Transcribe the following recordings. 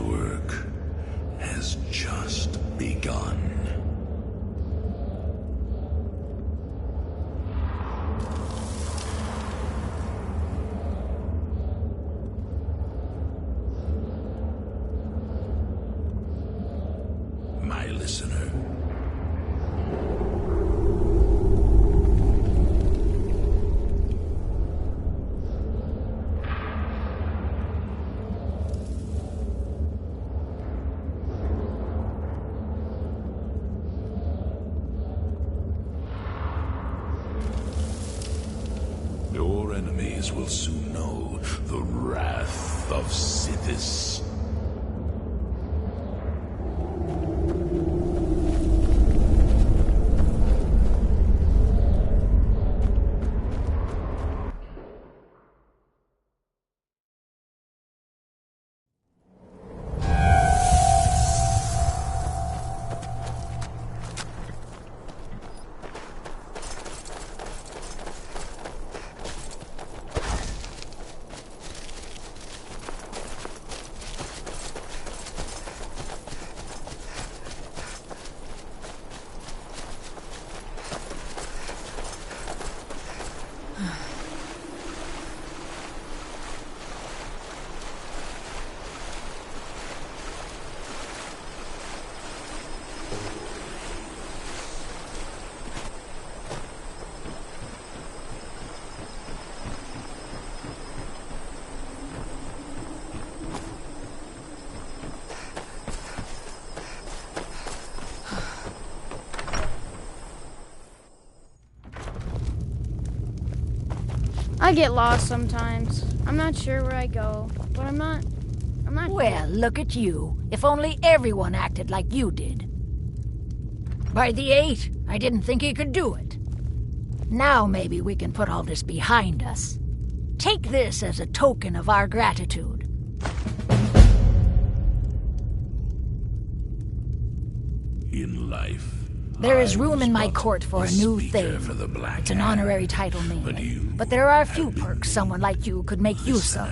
work has just begun. My listener. Your enemies will soon know the wrath of Sithis. I get lost sometimes. I'm not sure where I go, but I'm not. Well, look at you. If only everyone acted like you did. By the 8, I didn't think he could do it. Now maybe we can put all this behind us. Take this as a token of our gratitude. In life, there is room in my court for a new thing. It's an honorary title mainly, but there are a few perks someone like you could make use of.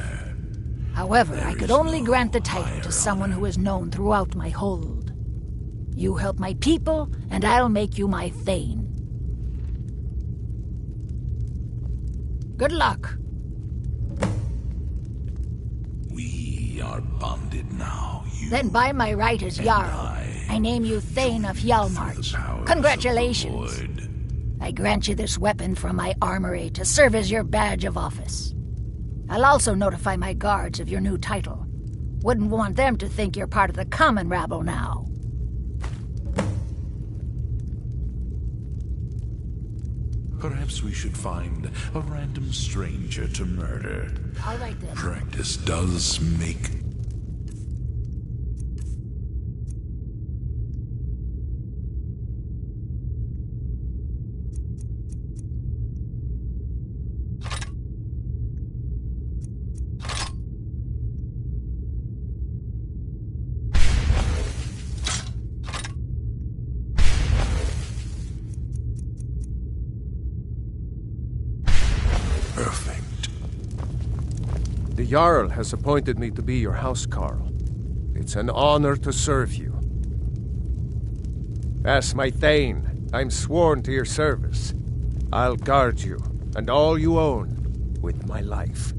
However, I could only grant the title to someone who is known throughout my hold. You help my people, and I'll make you my Thane. Good luck. We are bonded now. Then by my right as Jarl, I name you Thane of Hjalmarch. Congratulations. I grant you this weapon from my armory to serve as your badge of office. I'll also notify my guards of your new title. Wouldn't want them to think you're part of the common rabble now. Perhaps we should find a random stranger to murder. All right then. Practice does make... Perfect. The Jarl has appointed me to be your housecarl. It's an honor to serve you. As my Thane, I'm sworn to your service. I'll guard you, and all you own, with my life.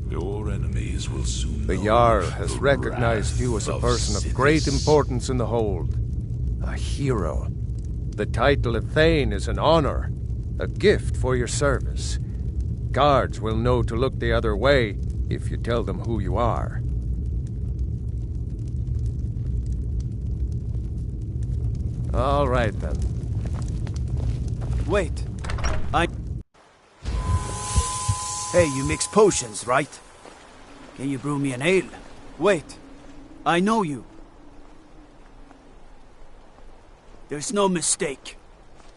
Your enemies will soon The know Jarl has the recognized you wrath as a person of Sithis. great importance in the hold. A hero. The title of Thane is an honor, a gift for your service. Guards will know to look the other way if you tell them who you are. All right, then. Wait. Hey, you mix potions, right? Can you brew me an ale? Wait. I know you. There's no mistake.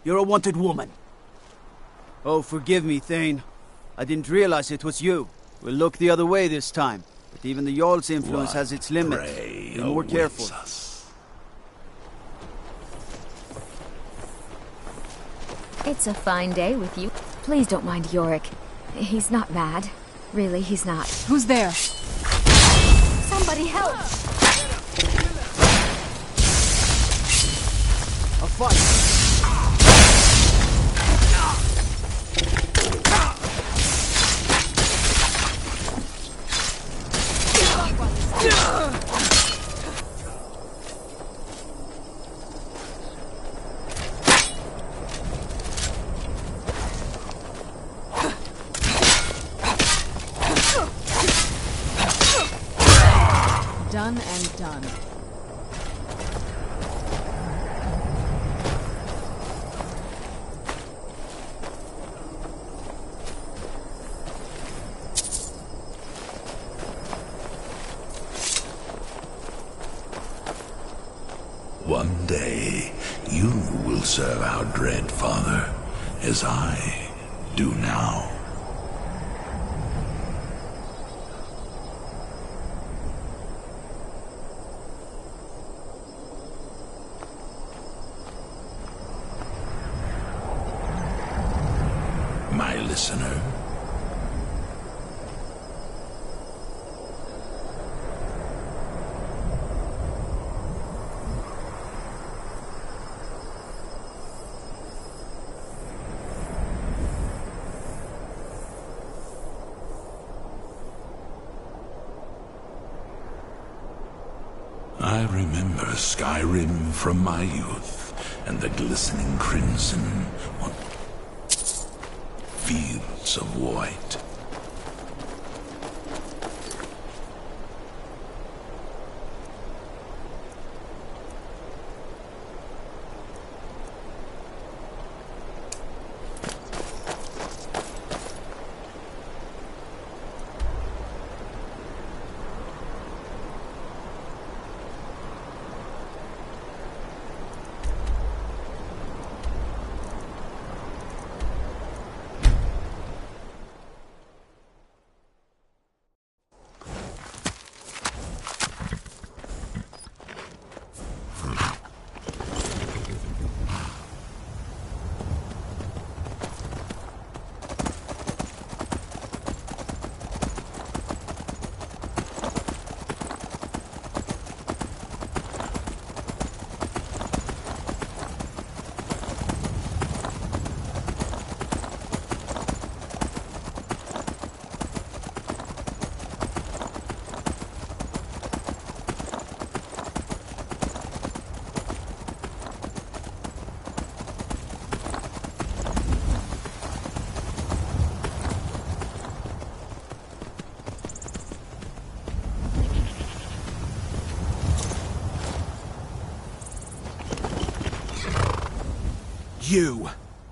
You're a wanted woman. Oh, forgive me, Thane. I didn't realize it was you. We'll look the other way this time. But even the Jarl's influence has its limits. Be more careful. It's a fine day with you. Please don't mind Yorick. He's not bad. Really, he's not. Who's there? Somebody help! A fight! Done and done. One day, you will serve our dread father, as I do now. My listener. I remember Skyrim from my youth, and the glistening crimson on fields of white.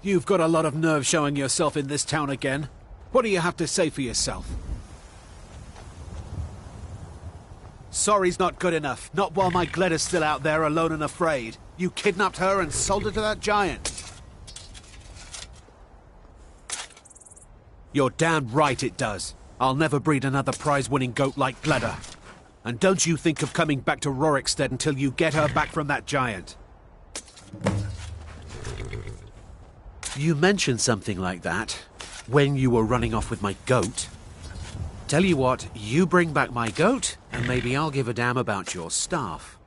You've got a lot of nerve showing yourself in this town again. What do you have to say for yourself? Sorry's not good enough. Not while my Gleda's still out there alone and afraid. You kidnapped her and sold her to that giant. You're damn right it does. I'll never breed another prize-winning goat like Gleda. And don't you think of coming back to Rorikstead until you get her back from that giant. You mentioned something like that when you were running off with my goat. Tell you what, you bring back my goat, and maybe I'll give a damn about your staff.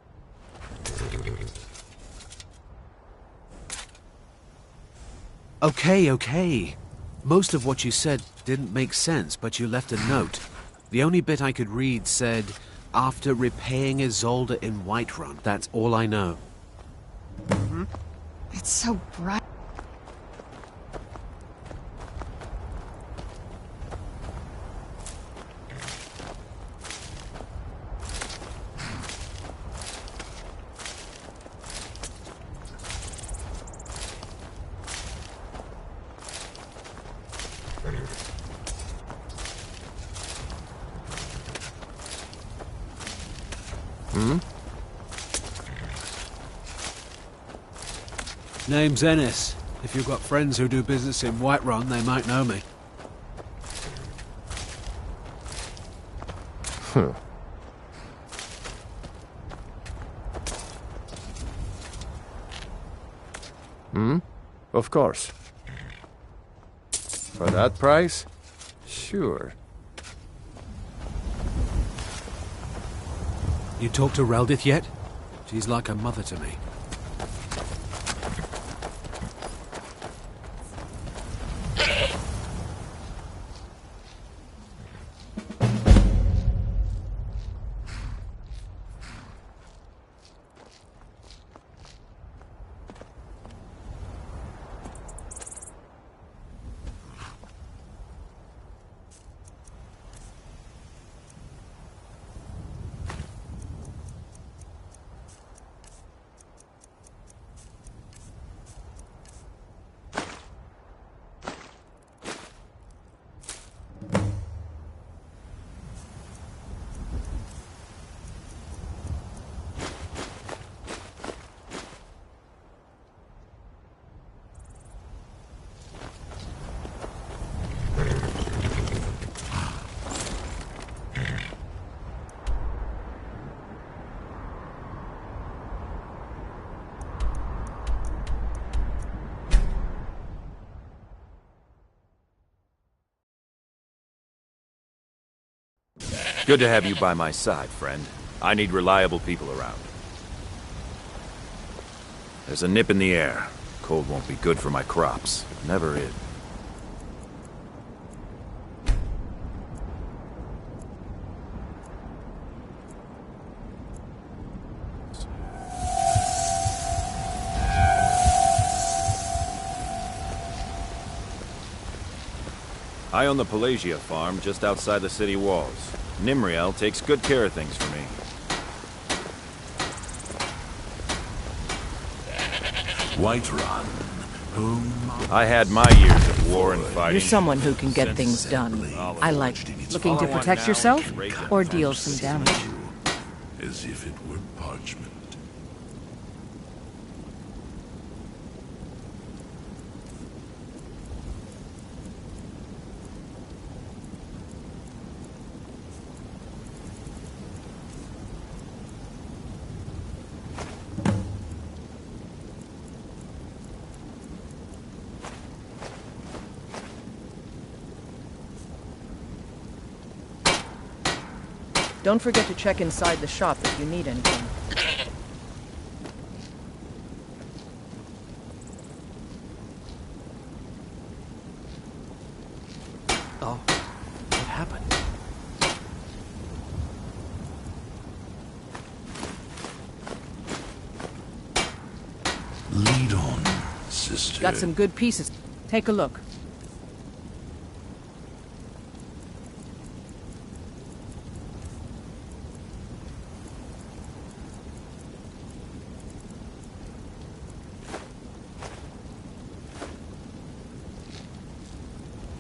Okay. Most of what you said didn't make sense, but you left a note. The only bit I could read said, after repaying Isolde in Whiterun. That's all I know. It's so bright. Name's Ennis. If you've got friends who do business in Whiterun, they might know me. Of course. For that price? Sure. You talked to Reldith yet? She's like a mother to me. Good to have you by my side, friend. I need reliable people around. There's a nip in the air. Cold won't be good for my crops. Never is. I own the Pelagia farm just outside the city walls. Nimriel takes good care of things for me. Whiterun, whom I had my years of war and fighting. You're someone who can get things done. I like it. Looking to protect yourself or deal some damage? as if it were parchment. Don't forget to check inside the shop if you need anything. Oh, what happened? Lead on, sister. Got some good pieces. Take a look.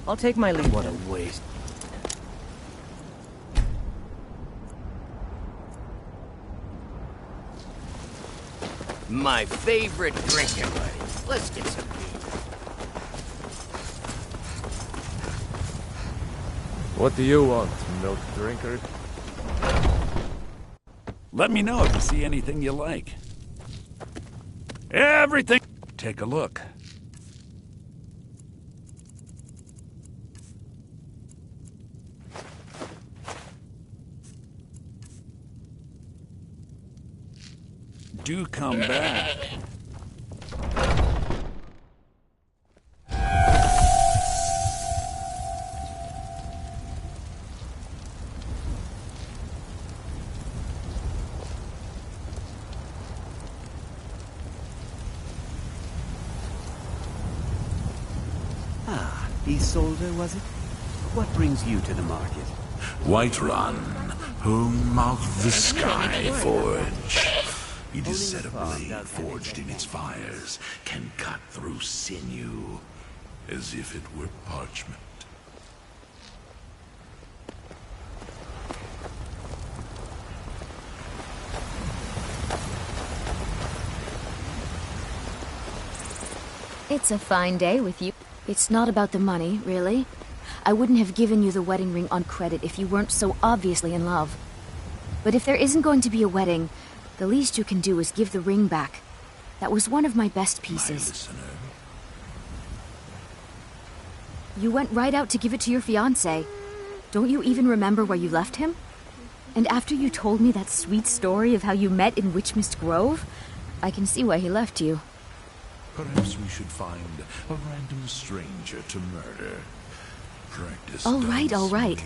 I'll take my leave. What a waste. My favorite drinking buddy. Let's get some beer. What do you want, milk drinker? Let me know if you see anything you like. Everything. Take a look. Do come back. Ah, Isolde, was it? What brings you to the market? Whiterun, whom of the sky forge. It is said a blade forged in its fires can cut through sinew, as if it were parchment. It's a fine day with you. It's not about the money, really. I wouldn't have given you the wedding ring on credit if you weren't so obviously in love. But if there isn't going to be a wedding, the least you can do is give the ring back. That was one of my best pieces. You went right out to give it to your fiancé. Don't you even remember where you left him? And after you told me that sweet story of how you met in Witchmist Grove, I can see why he left you. Perhaps we should find a random stranger to murder. Practice. All right.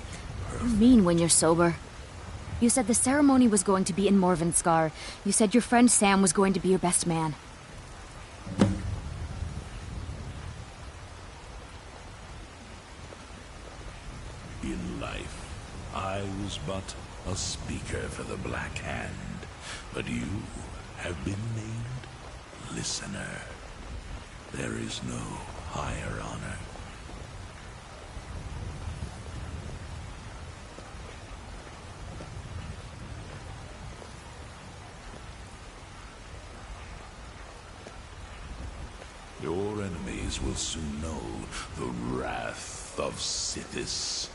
You mean when you're sober. You said the ceremony was going to be in Morvenskar. You said your friend Sam was going to be your best man. In life, I was but a speaker for the Black Hand, but you have been named listener. There is no higher honor. Your enemies will soon know the wrath of Sithis.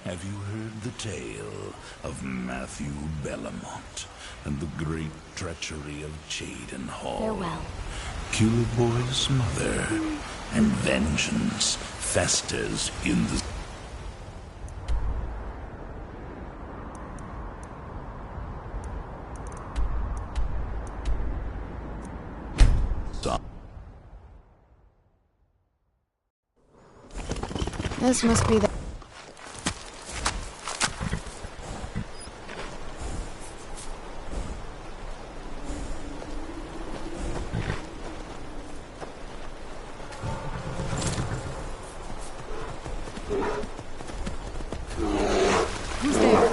Have you heard the tale of Matthew Bellamont and the great treachery of Jaden Hall? Farewell. Killboy's mother, and vengeance festers in the... This must be the... Who's there?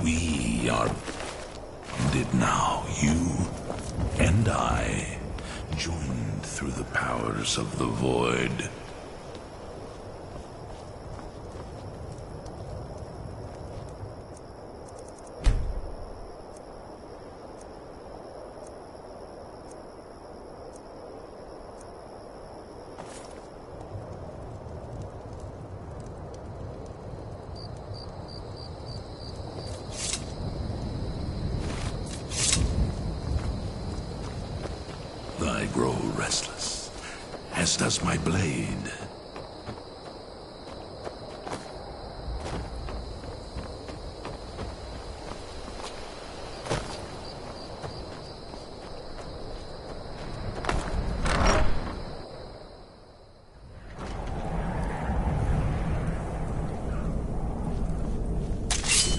We are bonded now, you and I, joined through the powers of the Void. I grow restless, as does my blade.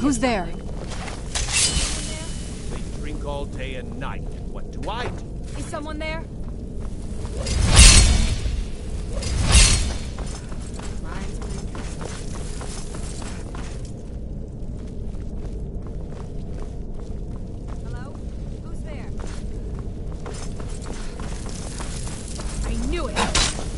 Who's there? They drink all day and night. What do I do? Is someone there? Hello? Who's there? I knew it!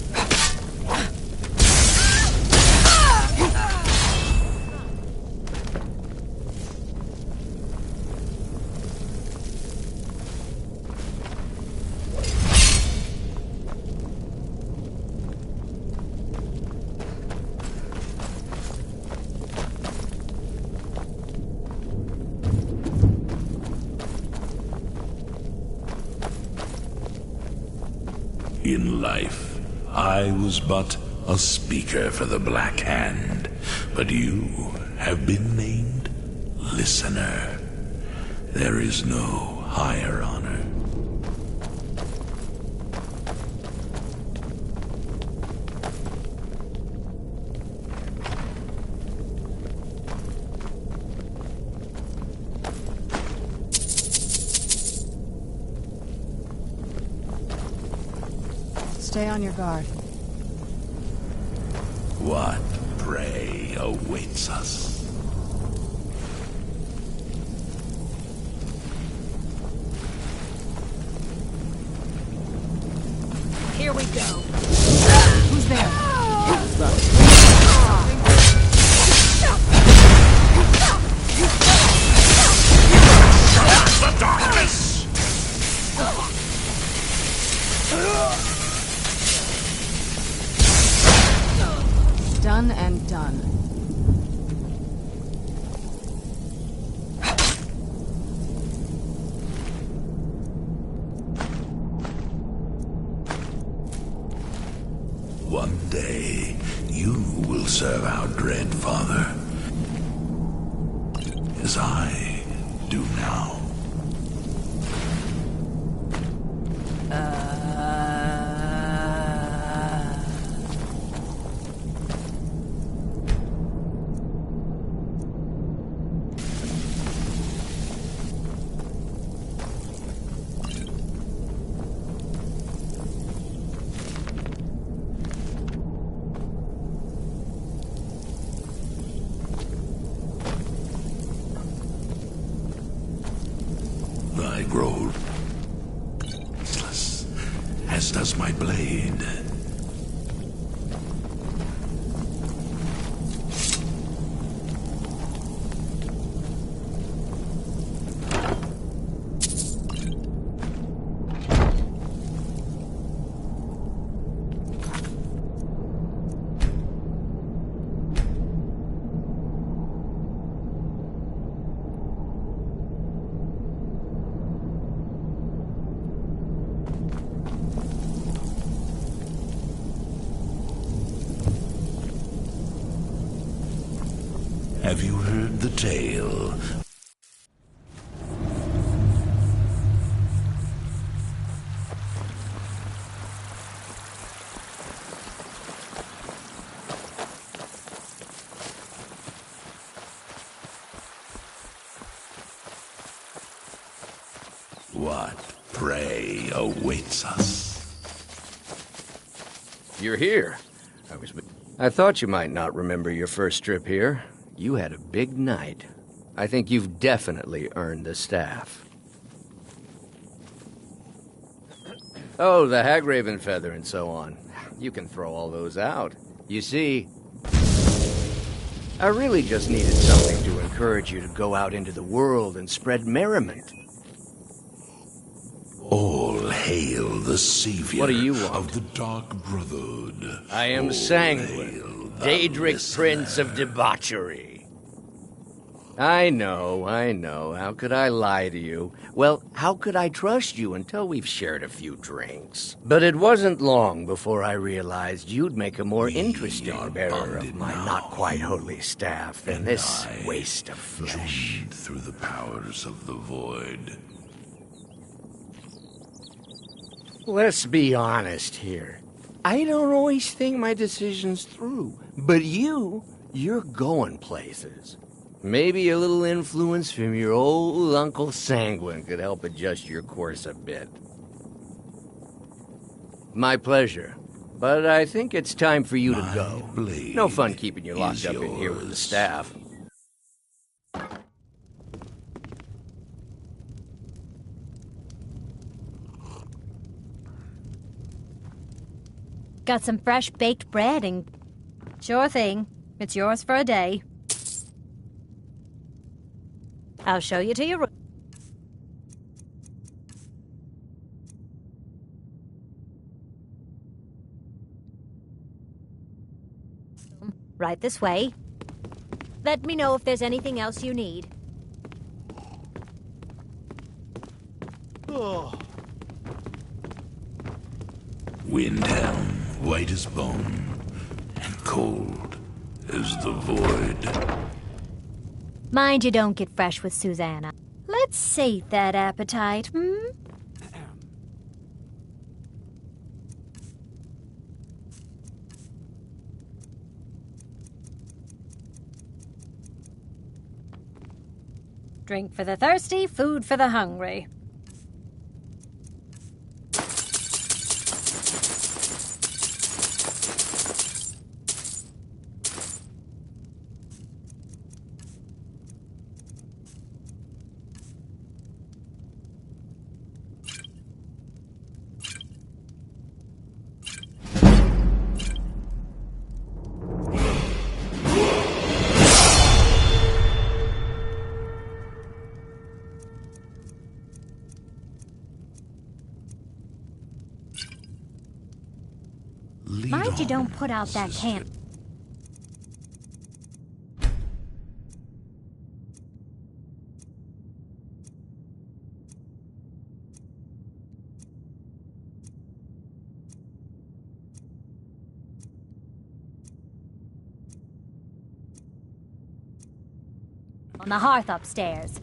In life, I was but a speaker for the Black Hand, but you have been named Listener. There is no higher honor. Stay on your guard. What prey awaits us? Here we go. Who's there? The darkness! Done and done. One day, you will serve our dread father, as I do now. I grow restless, as does my blade. Have you heard the tale? What prey awaits us? You're here. I thought you might not remember your first trip here. You had a big night. I think you've definitely earned the staff. Oh, the Hagraven feather and so on. You can throw all those out. You see, I really just needed something to encourage you to go out into the world and spread merriment. All hail the savior What do you want? of the Dark Brotherhood. I am All Sanguine, hail the Daedric listener. Prince of Debauchery. I know. How could I lie to you? Well, how could I trust you until we've shared a few drinks? But it wasn't long before I realized you'd make a more interesting bearer of my not-quite-holy staff than this waste of flesh. Joined through the powers of the void. Let's be honest here. I don't always think my decisions through. But you're going places. Maybe a little influence from your old Uncle Sanguine could help adjust your course a bit. My pleasure. But I think it's time for you to go. No fun keeping you locked up in here with the staff. Got some fresh baked bread and... Sure thing. It's yours for a day. I'll show you to your room. Right this way. Let me know if there's anything else you need. Windhelm, white as bone, and cold as the void. Mind you don't get fresh with Susanna. Let's sate that appetite, hmm? Drink for the thirsty, food for the hungry. Mind you don't put out that camp. On the hearth upstairs.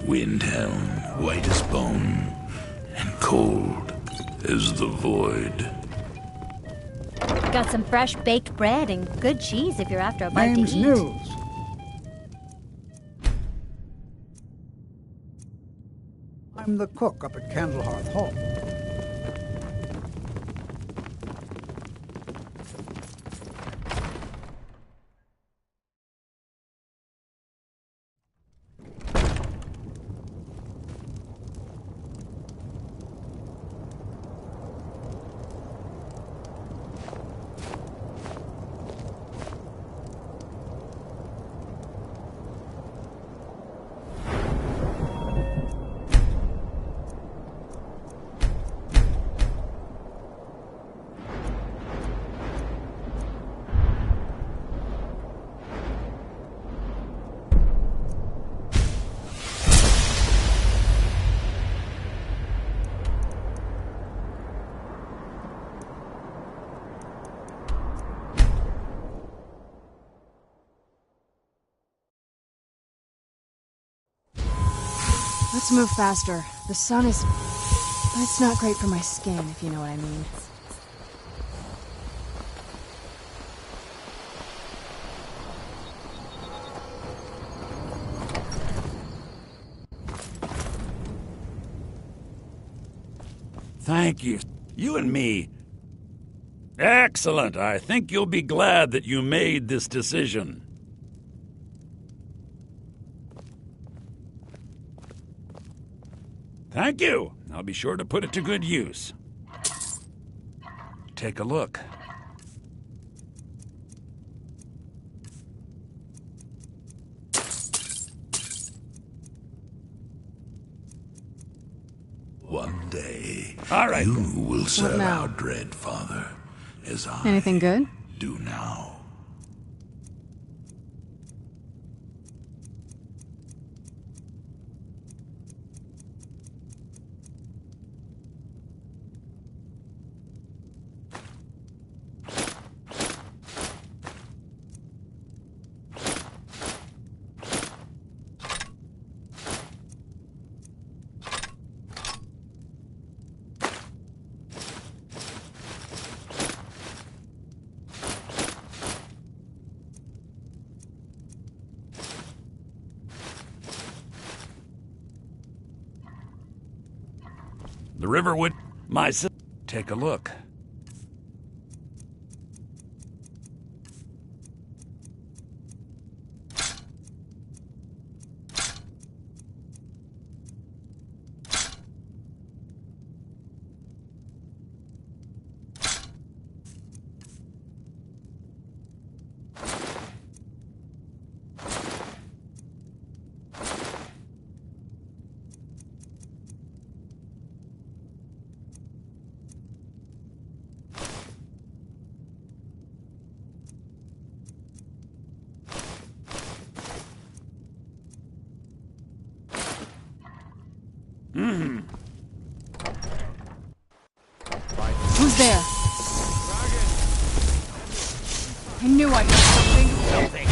Windhelm, white as bone, and cold as the void. Got some fresh baked bread and good cheese if you're after a bite to eat. News. I'm the cook up at Candlehearth Hall. Let's move faster. The sun is... It's not great for my skin, if you know what I mean. Thank you. You and me. Excellent. I think you'll be glad that you made this decision. Thank you. I'll be sure to put it to good use. Take a look. One day, all right, you will serve now? our dread father, as I Anything good? do now. The river would... My sister... Take a look. Who's there? I knew I heard something.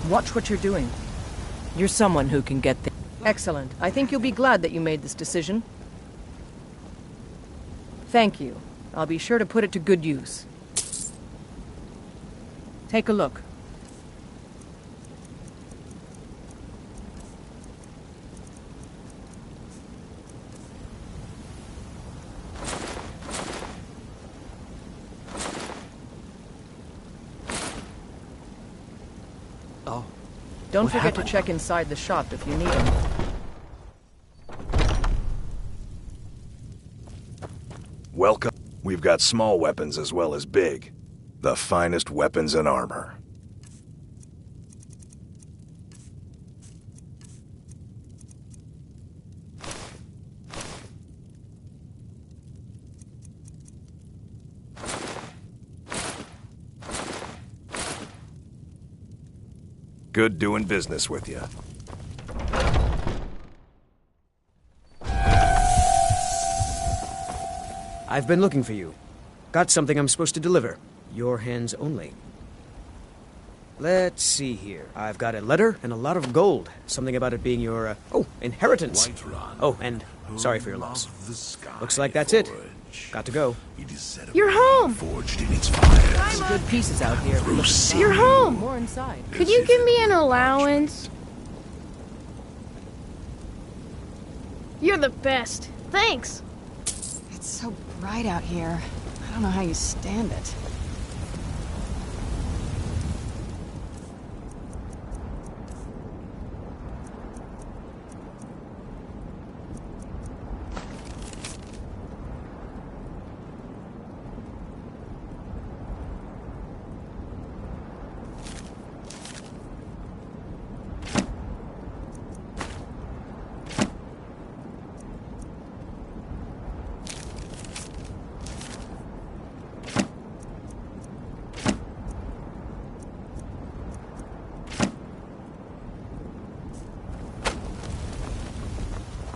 Watch what you're doing. You're someone who can get things. Excellent. I think you'll be glad that you made this decision. Thank you. I'll be sure to put it to good use. Take a look. Oh. Don't forget to check inside the shop if you need them. Welcome. We've got small weapons as well as big. The finest weapons and armor. Good doing business with you. I've been looking for you. Got something I'm supposed to deliver. Your hands only. Let's see here. I've got a letter and a lot of gold. Something about it being your, inheritance. Oh, and sorry for your loss. Looks like that's it. Got to go. You're home! Forged in its fires. Good pieces out here. You're home! More inside. Could you give me an allowance? You're the best. Thanks. It's so bright out here. I don't know how you stand it.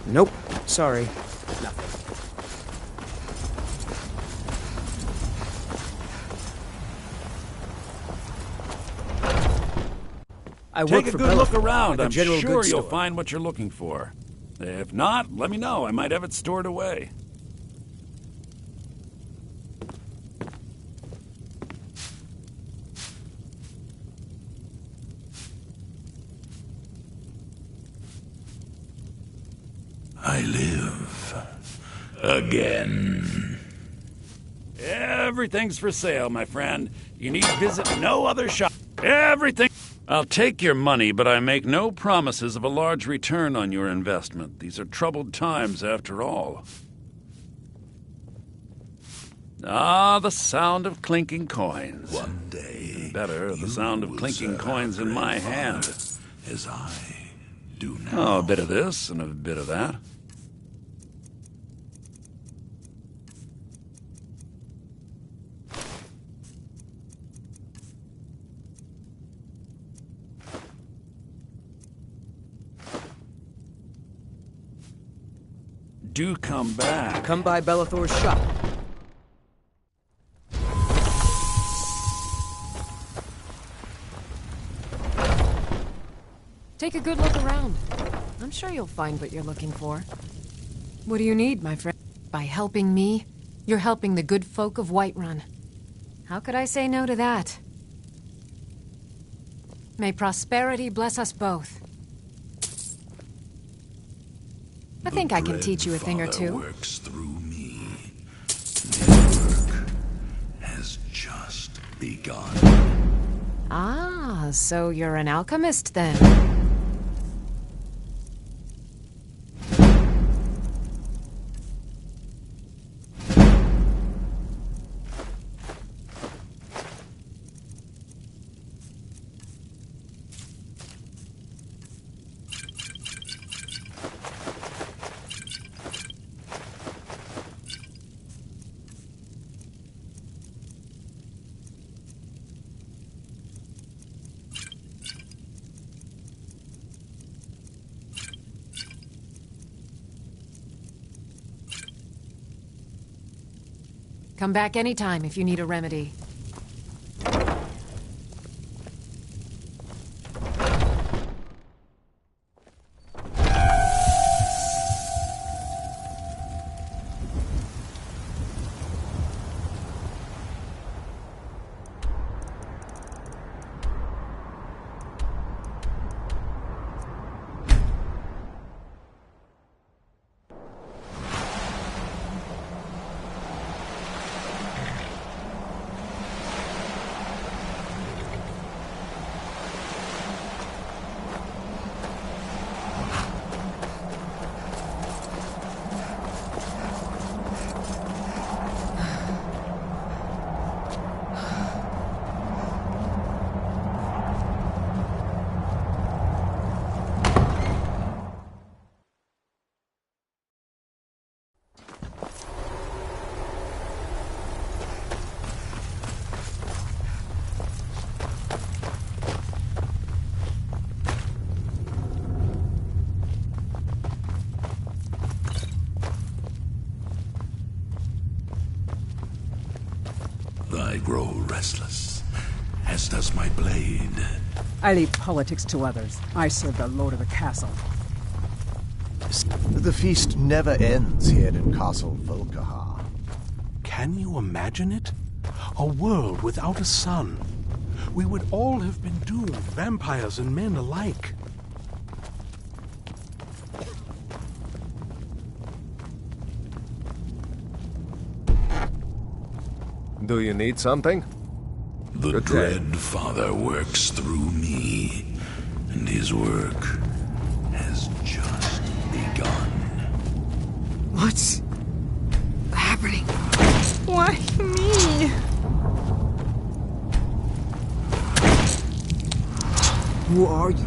Nope. Sorry. Nothing. I work Take for a good look Bellathor, around. like a I'm general sure goods you'll store. find what you're looking for. If not, let me know. I might have it stored away. I live again. Everything's for sale, my friend. You need visit no other shop. Everything. I'll take your money, but I make no promises of a large return on your investment. These are troubled times, after all. Ah, the sound of clinking coins. One day, Even better, the sound of clinking coins in my hand. As I do now. Oh, a bit of this and a bit of that. Do come back. Come by Bellathor's shop. Take a good look around. I'm sure you'll find what you're looking for. What do you need, my friend? By helping me, you're helping the good folk of Whiterun. How could I say no to that? May prosperity bless us both. I think I can teach you a thing or two. Works through me. Their work has just begun. Ah, so you're an alchemist then? Come back anytime if you need a remedy. I grow restless, as does my blade. I leave politics to others. I serve the lord of the castle. The feast never ends here in Castle Volkihar. Can you imagine it? A world without a sun. We would all have been doomed, vampires and men alike. Do you need something? The Dread Father works through me, and his work has just begun. What's happening? Why me? Who are you?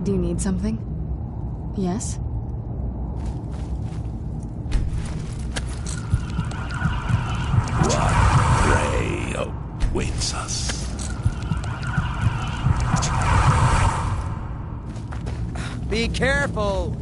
Do you need something? Yes? What prey awaits us? Be careful!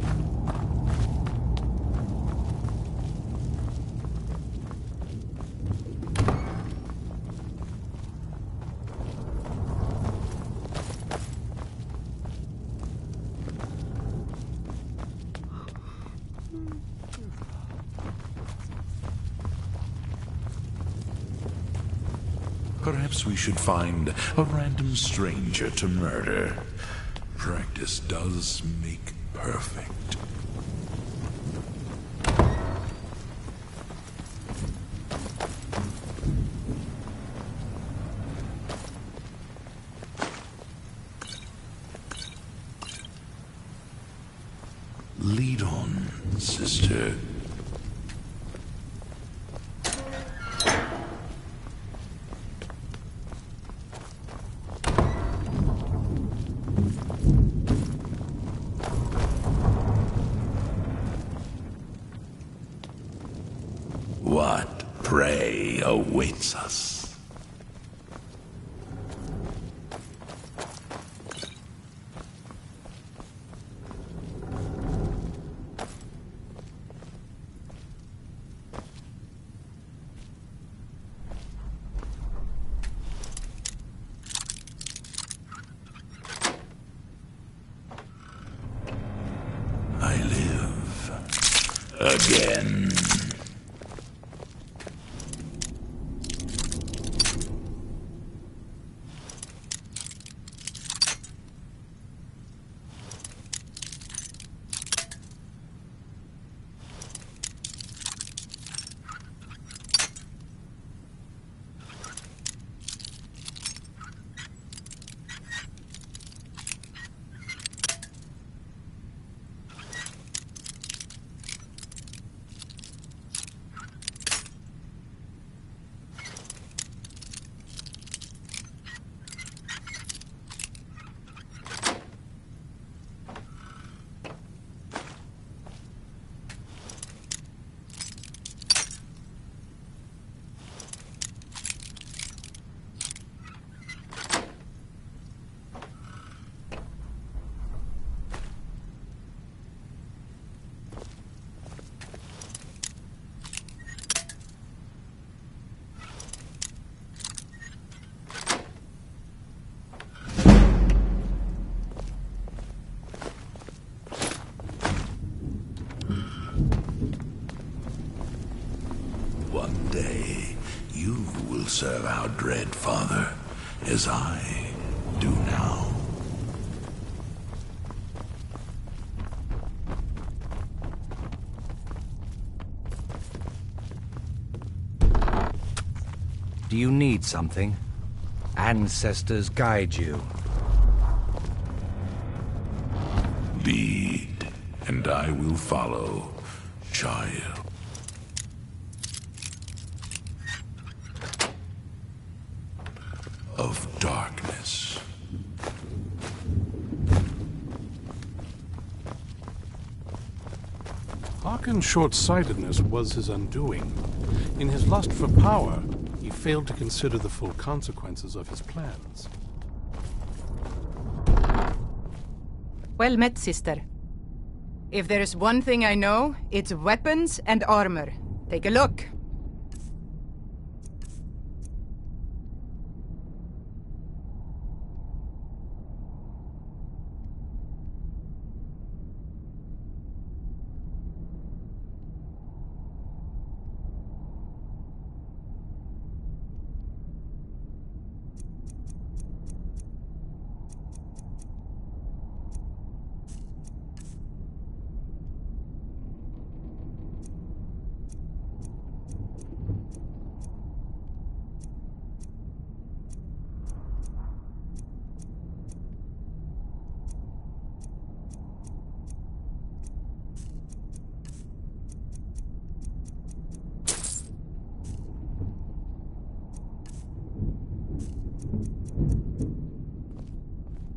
Perhaps we should find a random stranger to murder. Practice does make perfect. Lead on, sister. What prey awaits us? I live again. One day, you will serve our dread father, as I do now. Do you need something? Ancestors guide you. Lead, and I will follow, child. Of darkness. Harkon's short-sightedness was his undoing. In his lust for power, he failed to consider the full consequences of his plans. Well met, sister. If there is one thing I know, it's weapons and armor. Take a look.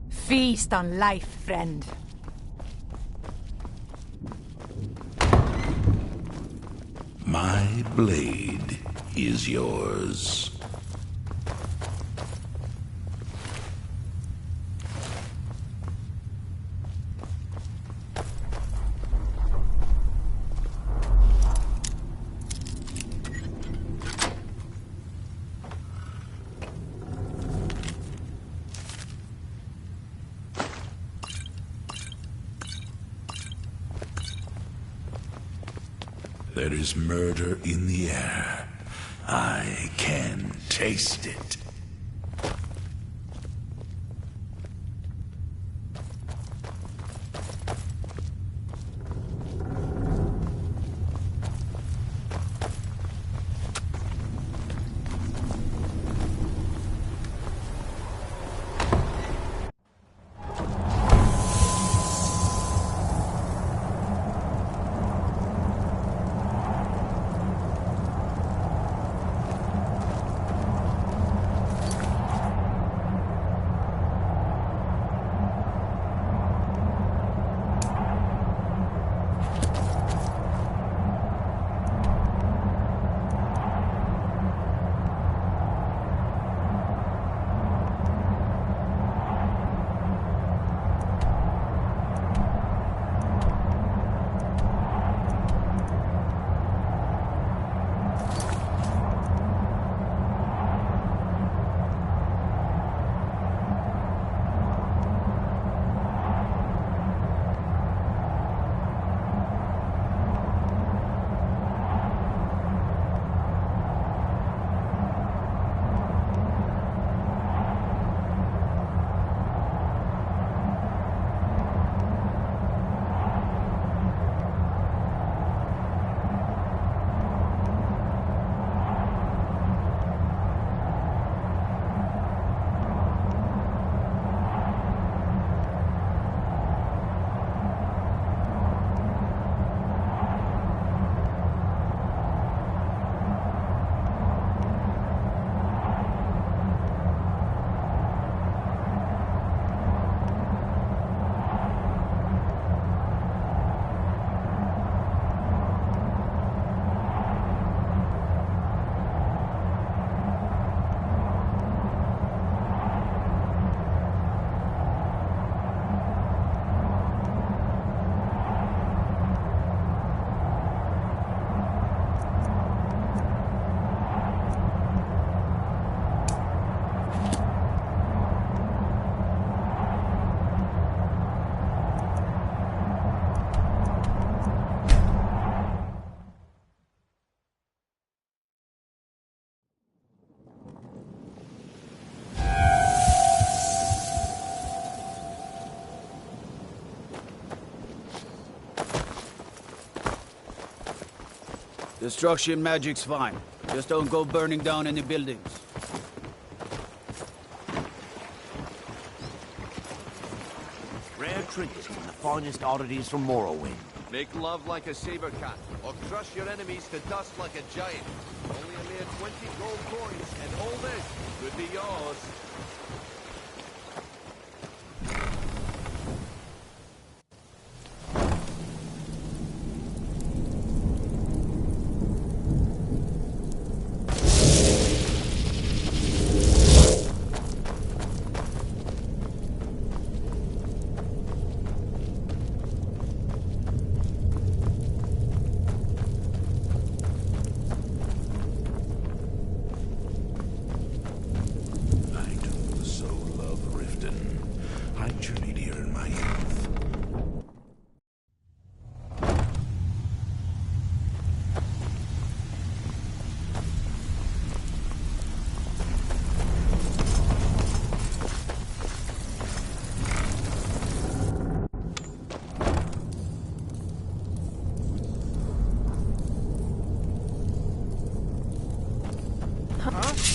Feast on life, friend. My blade is yours. There is murder in the air. I can taste it. Destruction magic's fine. Just don't go burning down any buildings. Rare trinkets and the finest oddities from Morrowind. Make love like a saber cat, or crush your enemies to dust like a giant. Only a mere 20 gold coins, and all this could be yours.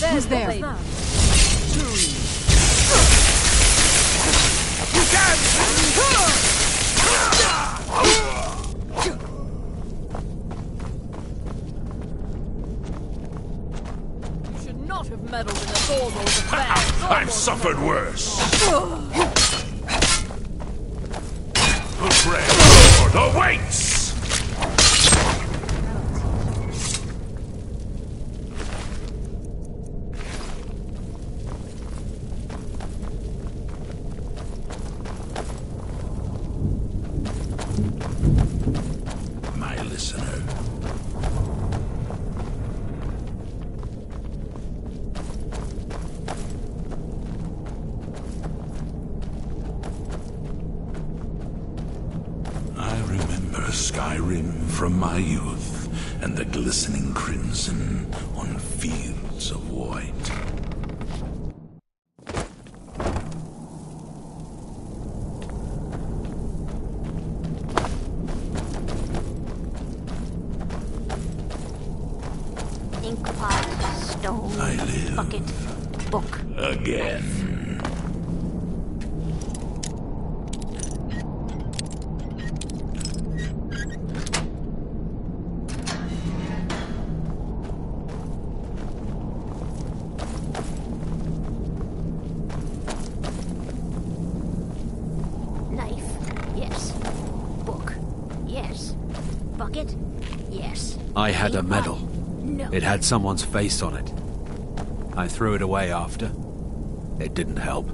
Who's there? You should not have meddled in the Thorwald's affairs. I've suffered worse. The bread awaits! My listener. I remember Skyrim from my youth, and the glistening crimson on fields of white. Inkpot, stone, bucket, book. Again. Knife, yes. Book, yes. Bucket, yes. I had a medal. No. It had someone's face on it. I threw it away after. It didn't help.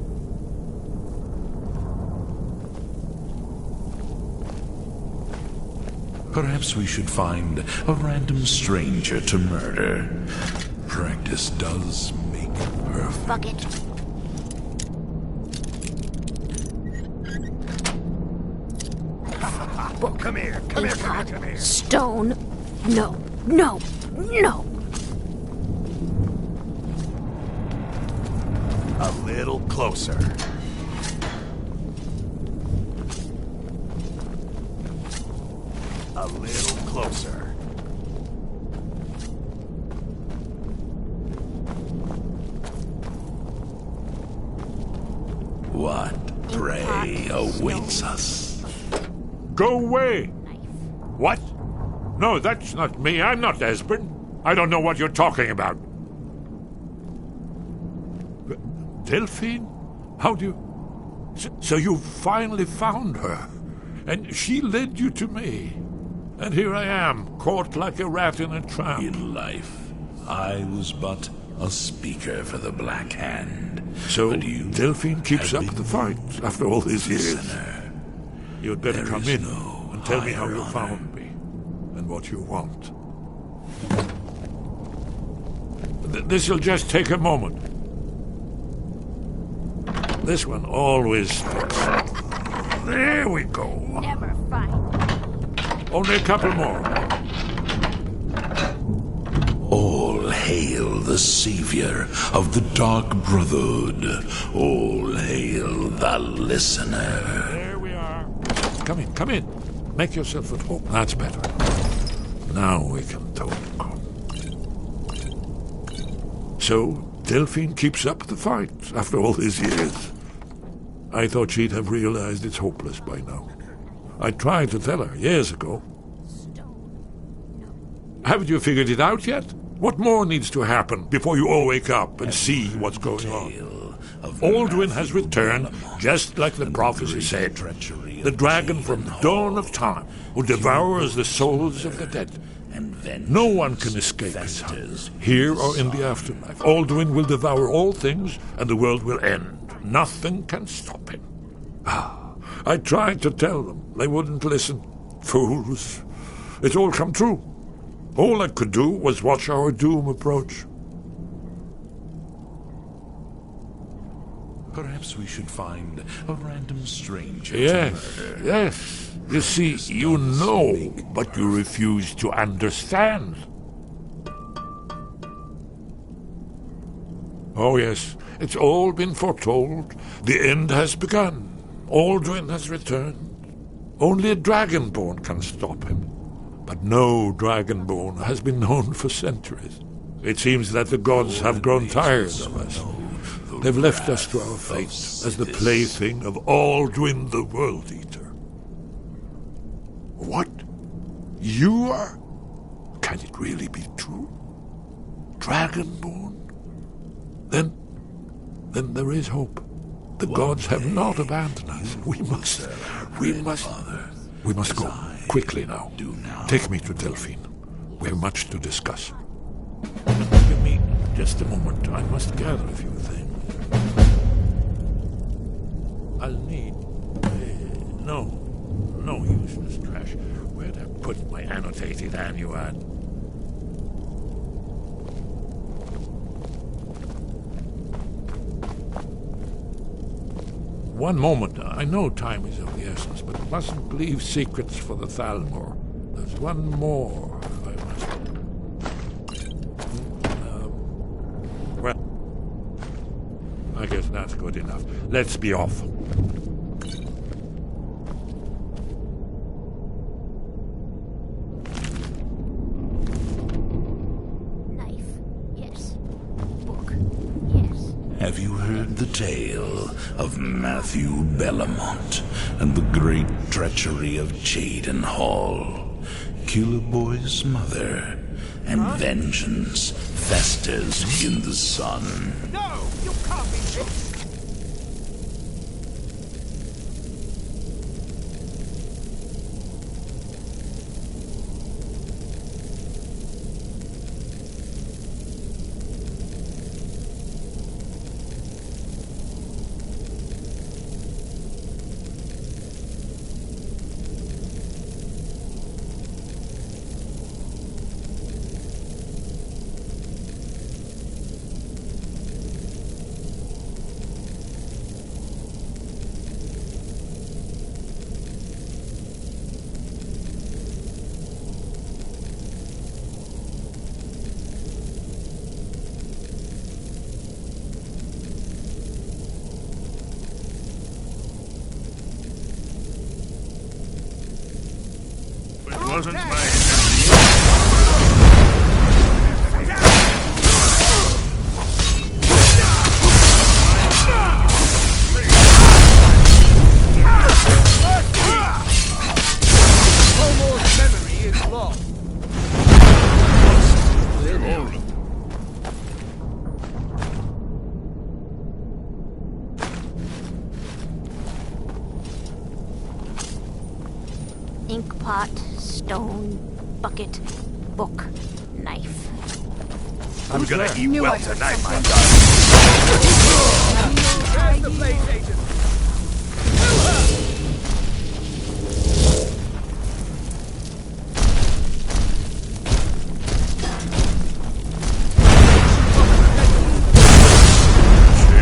Perhaps we should find a random stranger to murder. Practice does make perfect. Bucket. Book. Come here, come here. Stone. No, no, no. A little closer. A little closer. What prey awaits us? Go away! What? No, that's not me. I'm not Esbern. I don't know what you're talking about. Delphine? How do you... So you finally found her, and she led you to me. And here I am, caught like a rat in a trap. In life, I was but a speaker for the Black Hand. So but you Delphine keeps up the fight after all these years. Listener, You'd better come in and tell me how you honor. found me and what you want. This'll just take a moment. This one always sticks. There we go. Never find. Only a couple more. all hail the savior of the Dark Brotherhood. All hail the listener. There we are. Come in, come in. Make yourself at home. That's better. Now we can talk. So, Delphine keeps up the fight after all these years. I thought she'd have realized it's hopeless by now. I tried to tell her years ago. Haven't you figured it out yet? What more needs to happen before you all wake up and see what's going on? Alduin has returned, just like the prophecy said. The dragon from the dawn of time, who devours the souls of the dead. No one can escape his hunt, here or in the afterlife. Alduin will devour all things, and the world will end. Nothing can stop him. I tried to tell them. They wouldn't listen. Fools. It's all come true. All I could do was watch our doom approach. Perhaps we should find a random stranger. Yes. You see, you know, but you refuse to understand. Oh, yes, it's all been foretold. The end has begun. Alduin has returned. Only a Dragonborn can stop him. But no Dragonborn has been known for centuries. It seems that the gods have grown tired of us. They've left us to our fate as the plaything of Alduin the World Eater. What? You are? Can it really be true? Dragonborn? Then there is hope. The gods have not abandoned us. We must go. Quickly now. Take me to Delphine. We have much to discuss. Give me just a moment. I must gather a few things. I'll need... No useless trash. Where'd I put my annotated annuad? One moment. I know time is of the essence, but mustn't leave secrets for the Thalmor. There's one more I must... Well, I guess that's good enough. Let's be off. Have you heard the tale of Matthew Bellamont and the great treachery of Jaden Hall, Killerboy's mother, and vengeance festers in the sun? No, you can't be this! Wasn't my Homo's memory is lost. Ink pot, stone, bucket, book, knife. I'm gonna eat well tonight, my God. There's the blade agent.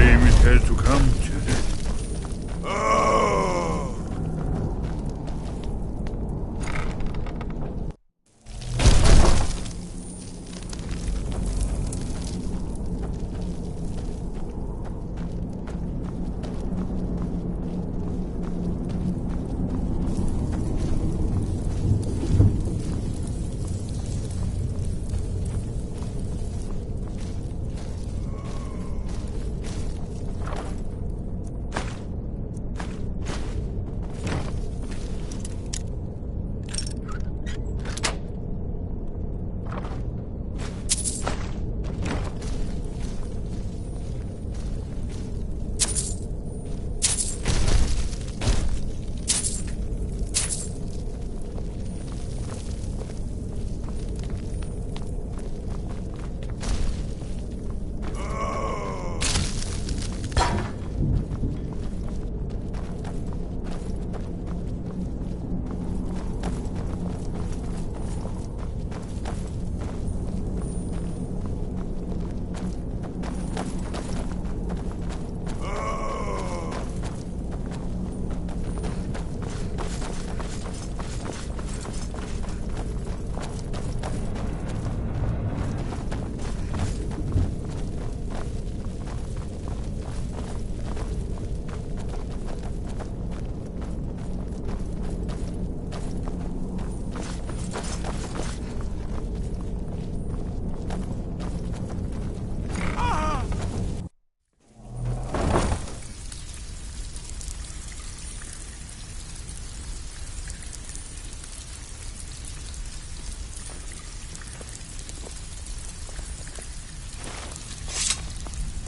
shame it had to come to this.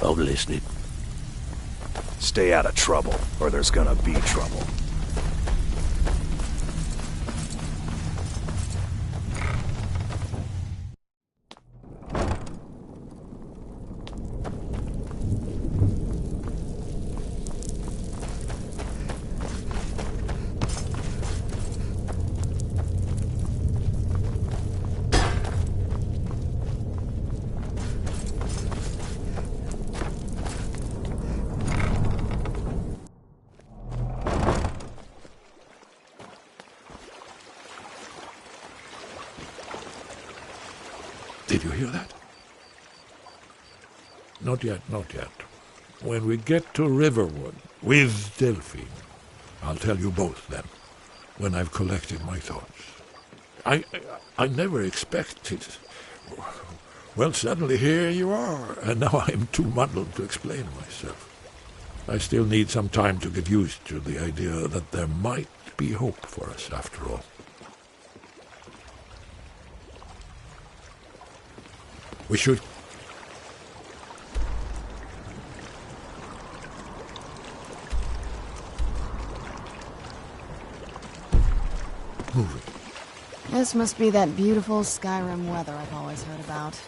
I'm listening. Stay out of trouble, or there's gonna be trouble. Did you hear that? Not yet, not yet. When we get to Riverwood with Delphine, I'll tell you both then, when I've collected my thoughts. I never expected... Well, suddenly here you are, and now I'm too muddled to explain myself. I still need some time to get used to the idea that there might be hope for us after all. We should... move it. This must be that beautiful Skyrim weather I've always heard about.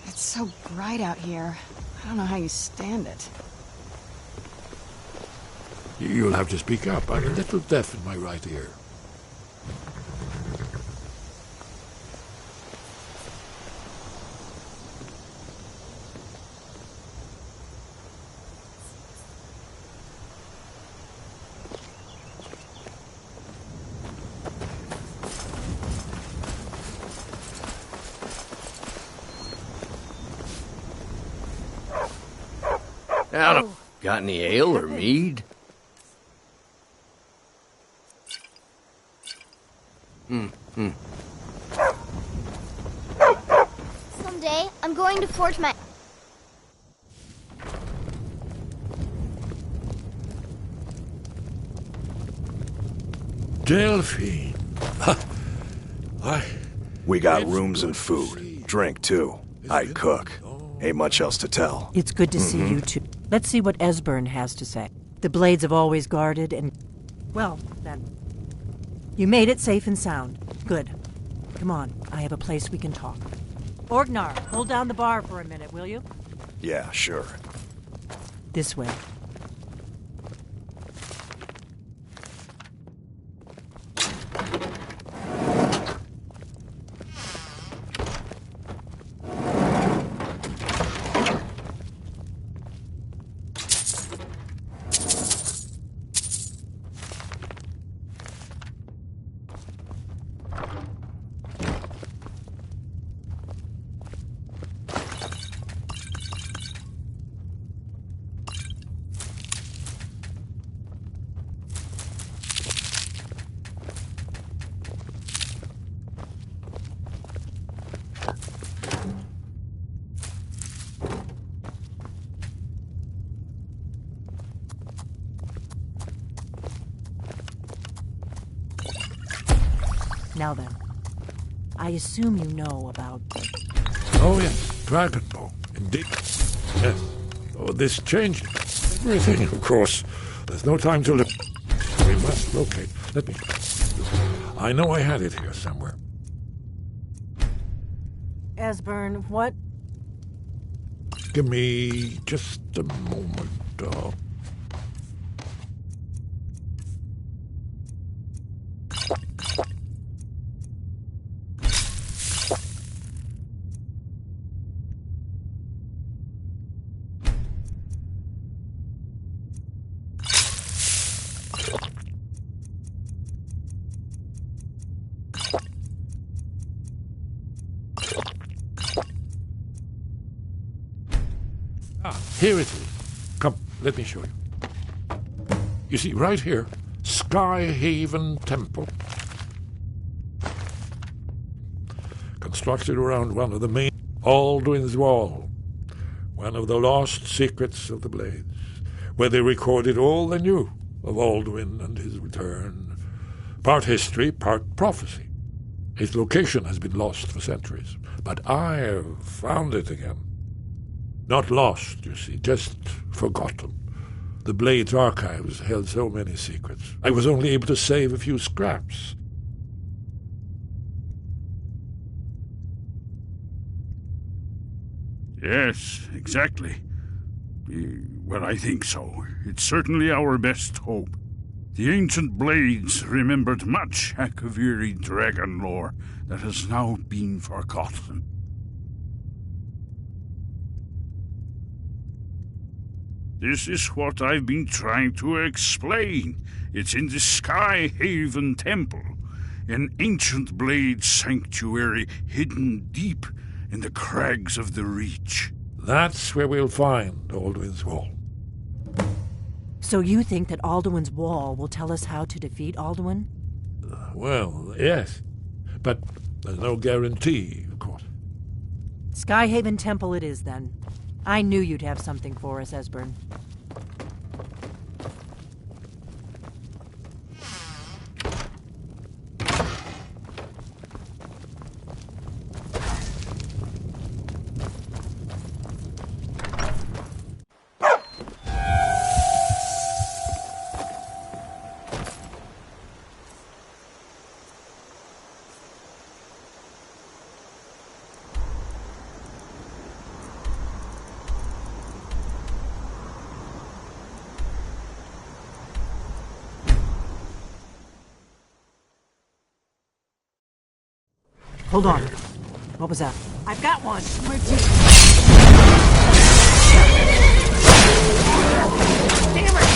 It's so bright out here. I don't know how you stand it. You'll have to speak up. I'm a little deaf in my right ear. Adam, got any ale or mead? Someday, I'm going to forge my... Delphine. We got rooms and food. Drink, too. I cook. Ain't much else to tell. It's good to see you two. Let's see what Esbern has to say. The blades have always guarded and... Well, then. You made it safe and sound. Good. Come on, I have a place we can talk. Orgnar, hold down the bar for a minute, will you? Yeah, sure. This way. Now then, I assume you know about... Oh, yes, Dragonbane, indeed. Yes. Oh, this changed everything, of course. There's no time to look. We must locate. Let me... I know I had it here somewhere. Esbern, what? Give me just a moment. Here it is. Come, let me show you. You see, right here, Skyhaven Temple. Constructed around one of the main Alduin's Wall, one of the lost secrets of the Blades, where they recorded all they knew of Alduin and his return. Part history, part prophecy. Its location has been lost for centuries, but I have found it again. Not lost, you see, just forgotten. The Blades archives held so many secrets. I was only able to save a few scraps. Yes, exactly. Well, I think so. It's certainly our best hope. The ancient Blades remembered much Akaviri dragon lore that has now been forgotten. This is what I've been trying to explain. It's in the Skyhaven Temple, an ancient Blade sanctuary hidden deep in the crags of the Reach. That's where we'll find Alduin's Wall. So you think that Alduin's Wall will tell us how to defeat Alduin? Well, yes. But there's no guarantee, of course. Skyhaven Temple it is, then. I knew you'd have something for us, Esbern. Hold on. What was that? I've got one! Damn it!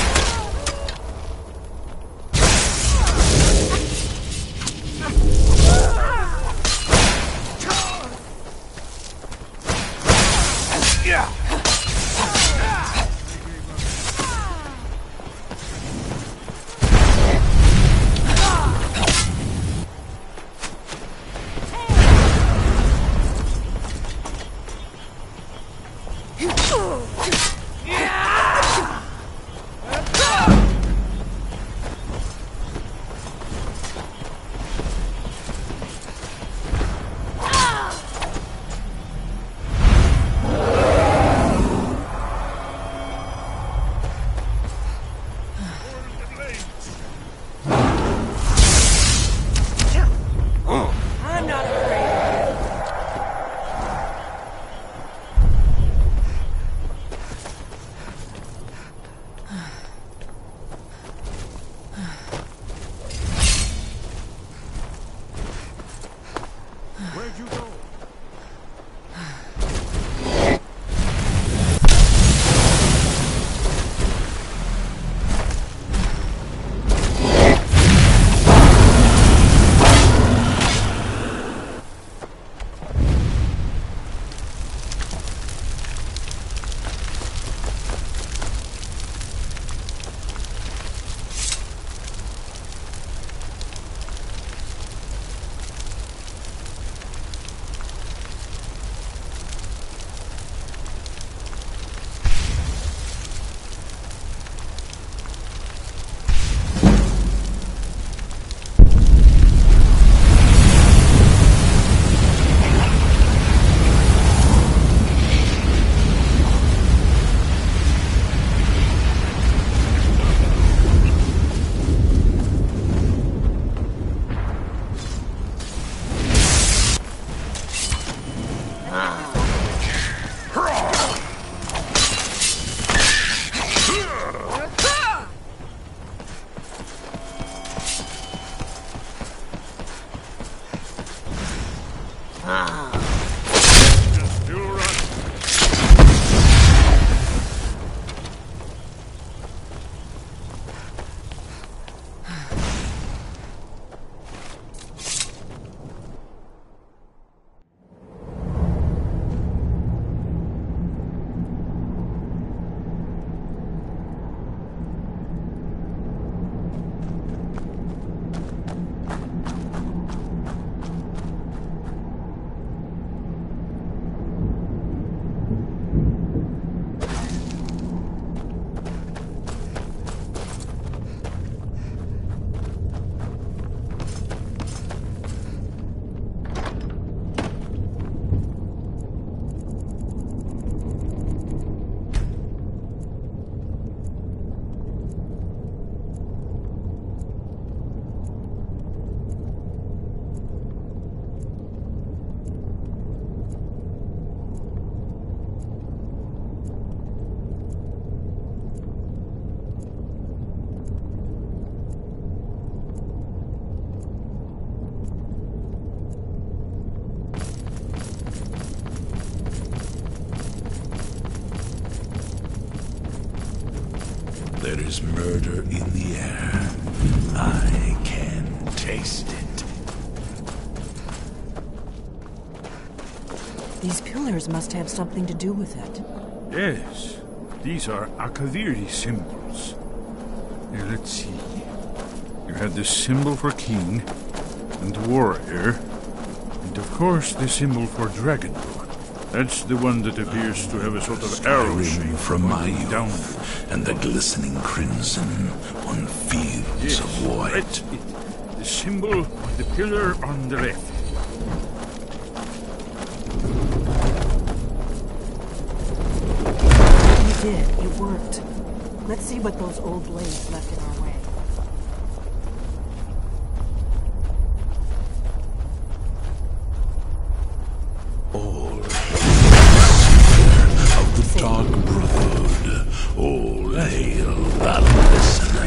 There's murder in the air. I can taste it. These pillars must have something to do with it. Yes, these are Akaviri symbols. Here, let's see. You had the symbol for king and warrior, and of course the symbol for dragonborn. That's the one that appears to have a sort of arrow shape from my youth, down. and the glistening crimson on fields of void. That's it. The symbol of the pillar on the left. You did. It worked. Let's see what those old blades left in our way. Of the Dark Brotherhood, all hail that listener.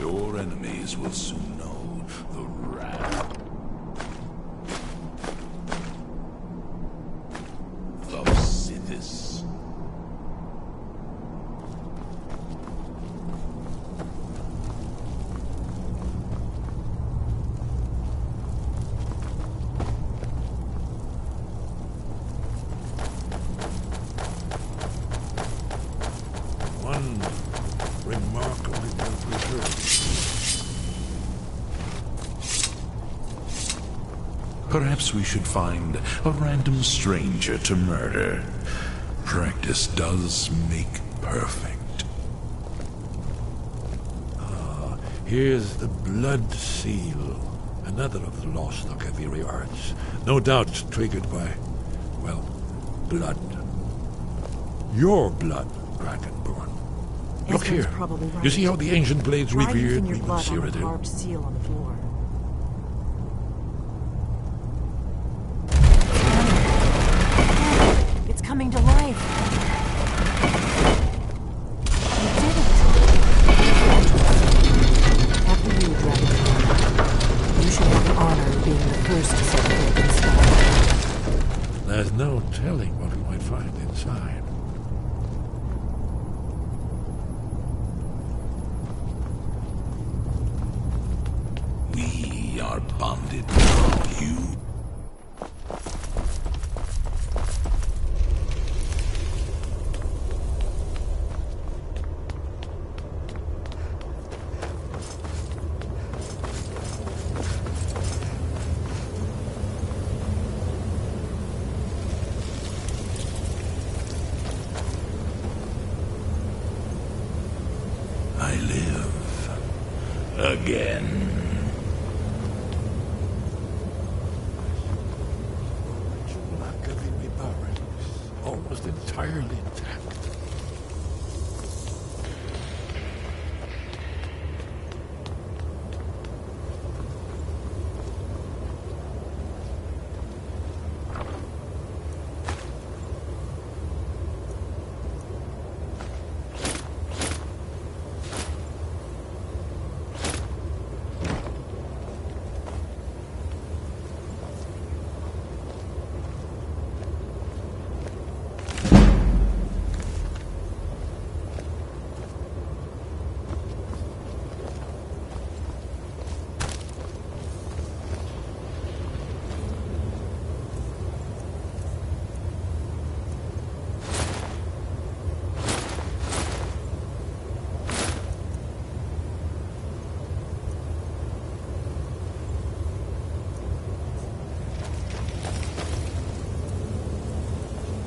Your enemies will soon know the wrath of Sithis. One remarkably well preserved. Perhaps we should find a random stranger to murder. Practice does make perfect. Here's the blood seal. Another of the lost Akaviri arts. No doubt triggered by, well, blood. Your blood, Dragonborn. Look Esmond's here. probably right. You see how the ancient blades Try revered using your me blood on the Cyrodiil? carved seal on the floor. It's coming to life. You did it. After you, Dragonborn. You should have the honor of being the first to set foot inside. There's no telling what we might find inside. We are bonded now, you. I live again. Akaviri barracks, almost entirely intact.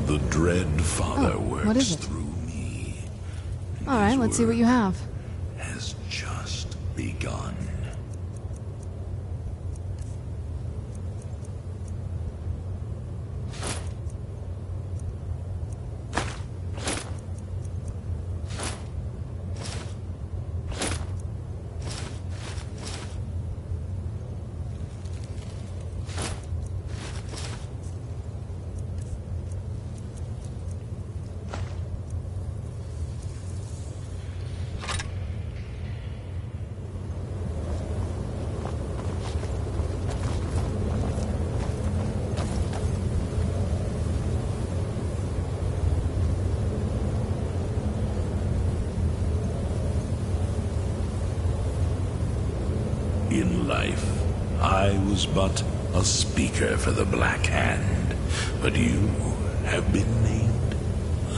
The dread Father what is works it? through me. All right, let's see what you have. Has just begun. In life, I was but a speaker for the Black Hand, but you have been named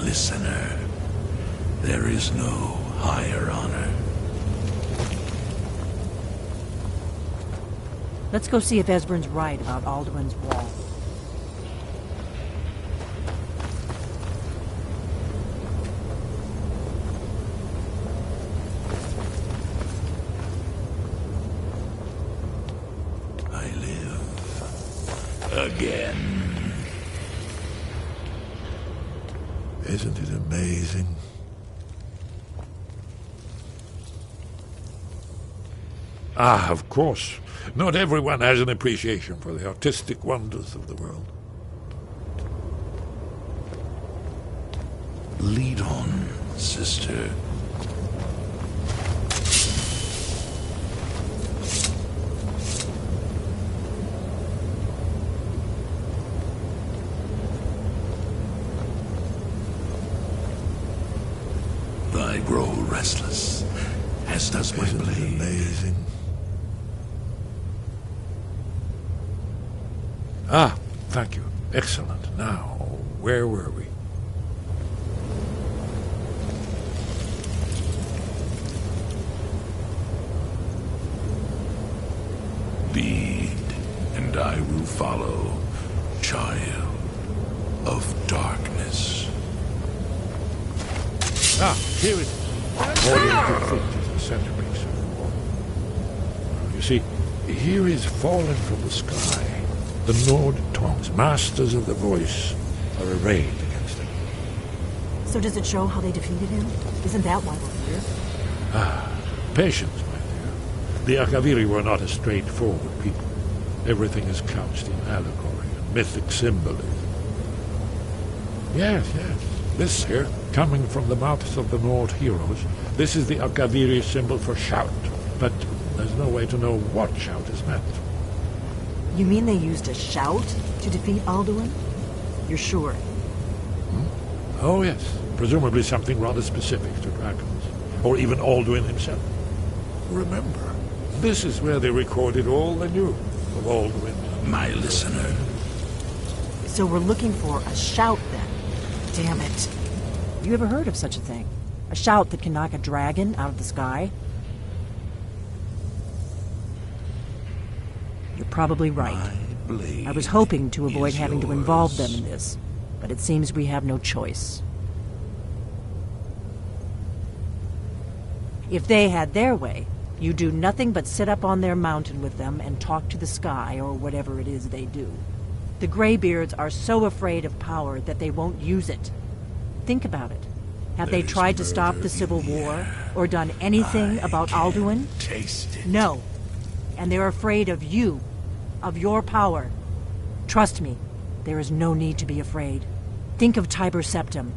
Listener. There is no higher honor. Let's go see if Esbern's right about Alduin's wall. I live again. Isn't it amazing? Ah, of course. Not everyone has an appreciation for the artistic wonders of the world. Lead on, sister. I grow restless, as does my blade. Isn't it amazing? Ah, thank you. Excellent. Now, where were we? Lead, and I will follow, child of darkness. Ah, here it is. According to fruit is the centerpiece of the wall. You see, here is fallen from the sky. The Nord tongues, masters of the voice, are arrayed against him. So does it show how they defeated him? Isn't that why we're here? Ah, patience, my dear. The Akaviri were not a straightforward people. Everything is couched in allegory and mythic symbolism. Yes. This here, coming from the mouths of the Nord heroes, this is the Akaviri symbol for shout. But there's no way to know what shout is meant. You mean they used a shout to defeat Alduin? You're sure? Oh, yes. Presumably something rather specific to dragons. Or even Alduin himself. Remember, this is where they recorded all they knew of Alduin. My listener. So we're looking for a shout, then. Damn it. You ever heard of such a thing? A shout that can knock a dragon out of the sky? You're probably right. I was hoping to avoid having to involve them in this, but it seems we have no choice. If they had their way, you do nothing but sit up on their mountain with them and talk to the sky or whatever it is they do. The Greybeards are so afraid of power that they won't use it. Think about it. Have they tried to stop the Civil War or done anything about Alduin? Taste it. No. And they're afraid of you, of your power. Trust me, there is no need to be afraid. Think of Tiber Septim.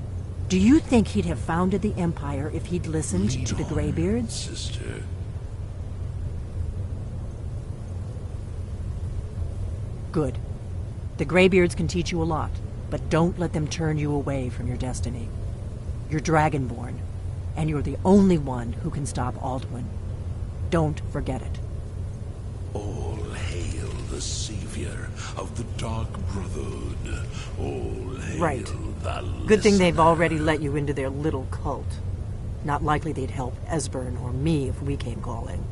Do you think he'd have founded the Empire if he'd listened to the Greybeards? Sister. Good. The Greybeards can teach you a lot, but don't let them turn you away from your destiny. You're Dragonborn, and you're the only one who can stop Alduin. Don't forget it. All hail the savior of the Dark Brotherhood. All hail Right. the Good thing they've listener. already let you into their little cult. Not likely they'd help Esbern or me if we came calling.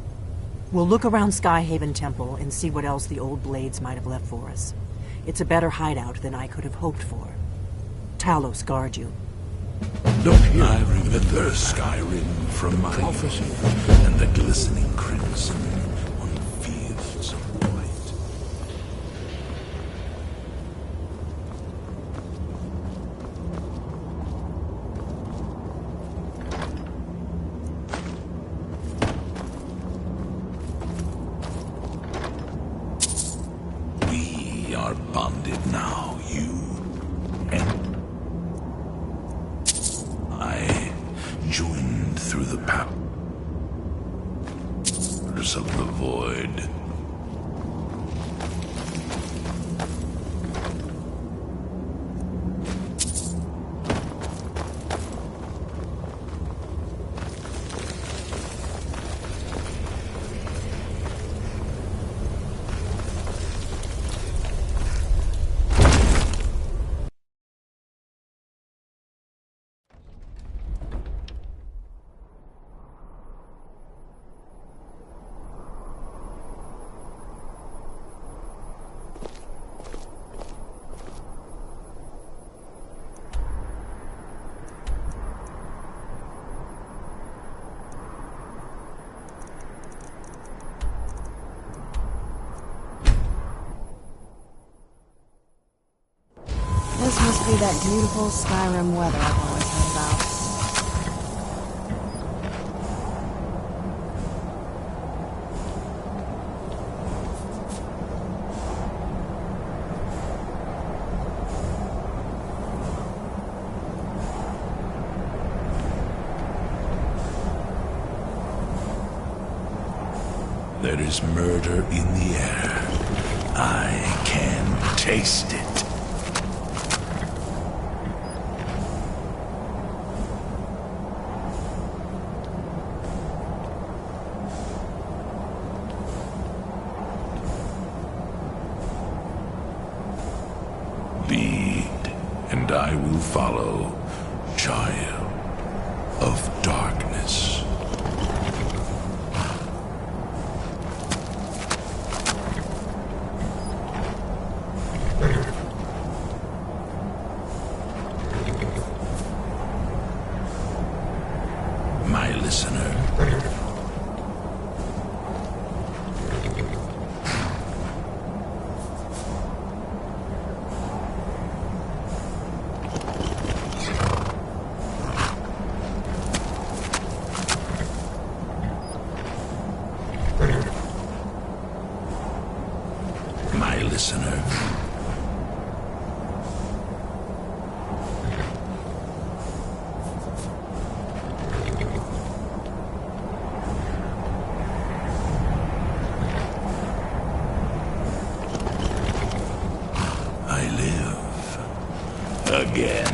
We'll look around Skyhaven Temple and see what else the old blades might have left for us. It's a better hideout than I could have hoped for. Talos guard you. I remember Skyrim from my prophecy and the glistening crimson on fields of white. We are bonded now, you and I, joined through the powers of the void. be that beautiful Skyrim weather I've always heard about. There is murder in the air. I can taste it. Lead, and I will follow, child of darkness. My listener. My listener. I live again.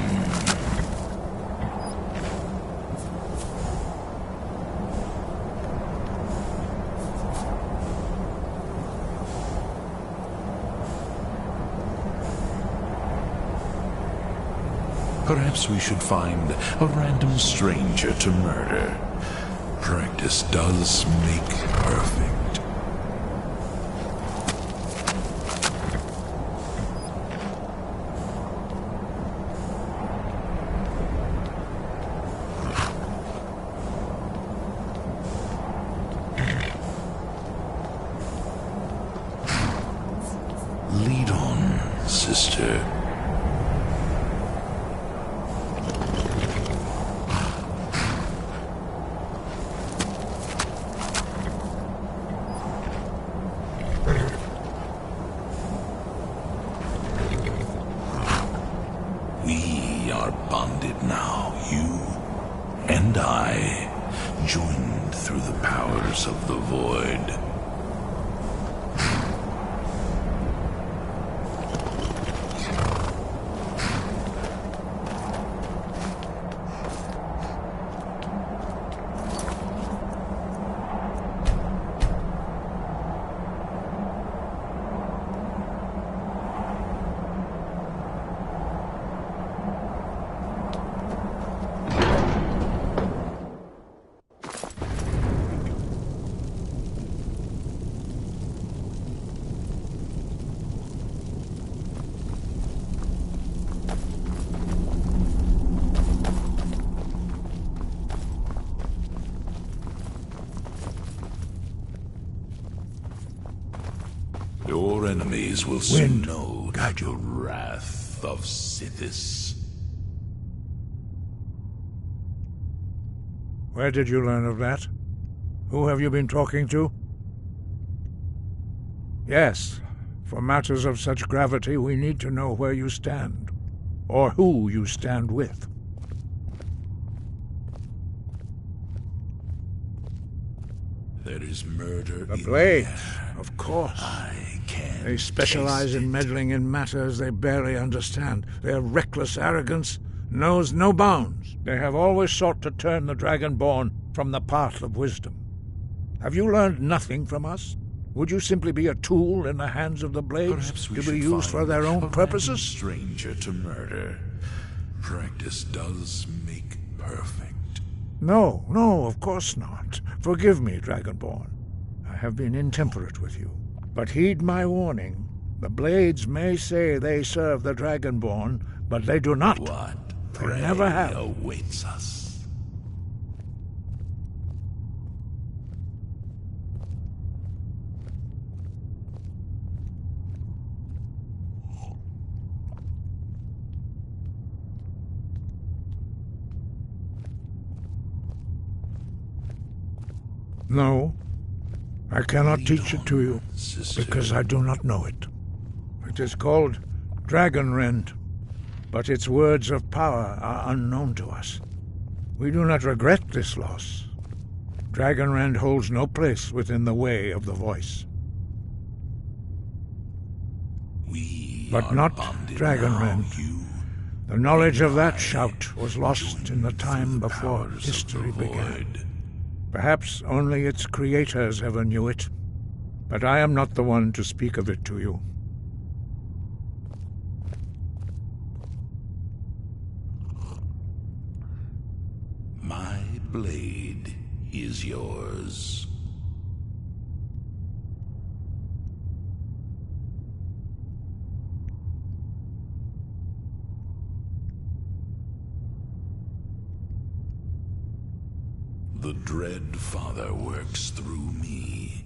Perhaps we should find a random stranger to murder. Practice does make perfect. Lead on, sister. We are bonded now, you and I, joined through the powers of the void. Your enemies will soon know the wrath of Sithis. Where did you learn of that? Who have you been talking to? Yes, for matters of such gravity, we need to know where you stand, or who you stand with. There is murder The in Blades, there. of course. I can They specialize in meddling in matters they barely understand. Their reckless arrogance knows no bounds. They have always sought to turn the Dragonborn from the path of wisdom. Have you learned nothing from us? Would you simply be a tool in the hands of the Blades to be used for their own purposes? Stranger to murder. Practice does make perfect. No, of course not. Forgive me, Dragonborn. I have been intemperate with you. But heed my warning. The Blades may say they serve the Dragonborn, but they do not. What They never have. awaits us? No, I cannot teach it to you, because I do not know it. It is called Dragonrend, but its words of power are unknown to us. We do not regret this loss. Dragonrend holds no place within the way of the voice. But not Dragonrend. The knowledge of that shout was lost in the time before history began. Perhaps only its creators ever knew it, but I am not the one to speak of it to you. My blade is yours. The Dread Father works through me,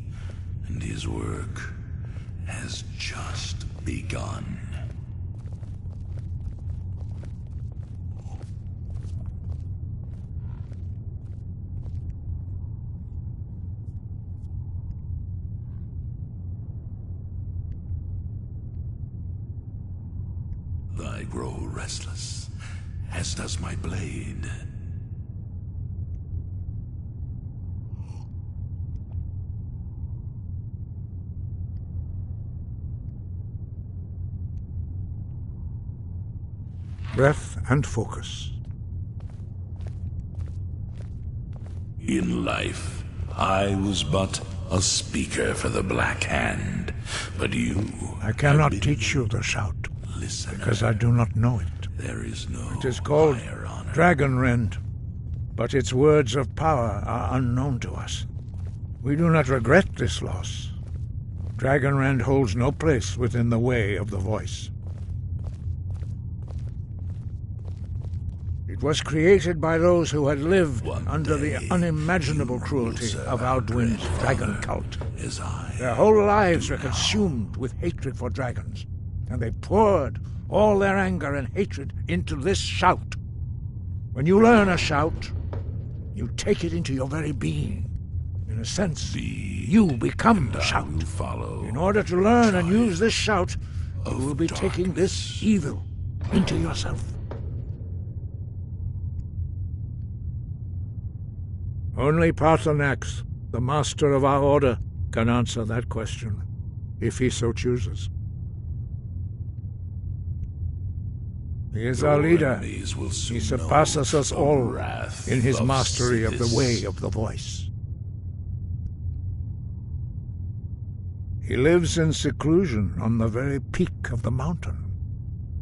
and his work has just begun. I grow restless, as does my blade. Breath and focus. In life, I was but a speaker for the Black Hand, but you... I cannot teach you the shout, because I do not know it. There is no It is called Dragonrend, but its words of power are unknown to us. We do not regret this loss. Dragonrend holds no place within the way of the voice. It was created by those who had lived under the unimaginable cruelty of Alduin's dragon cult. Their whole lives were consumed with hatred for dragons, and they poured all their anger and hatred into this shout. When you learn a shout, you take it into your very being. In a sense, you become the shout. In order to learn and use this shout, you will be taking this evil into yourself. Only Paarthurnax, the master of our order, can answer that question, if he so chooses. He is our leader. He surpasses us all in his mastery of the way of the voice. He lives in seclusion on the very peak of the mountain.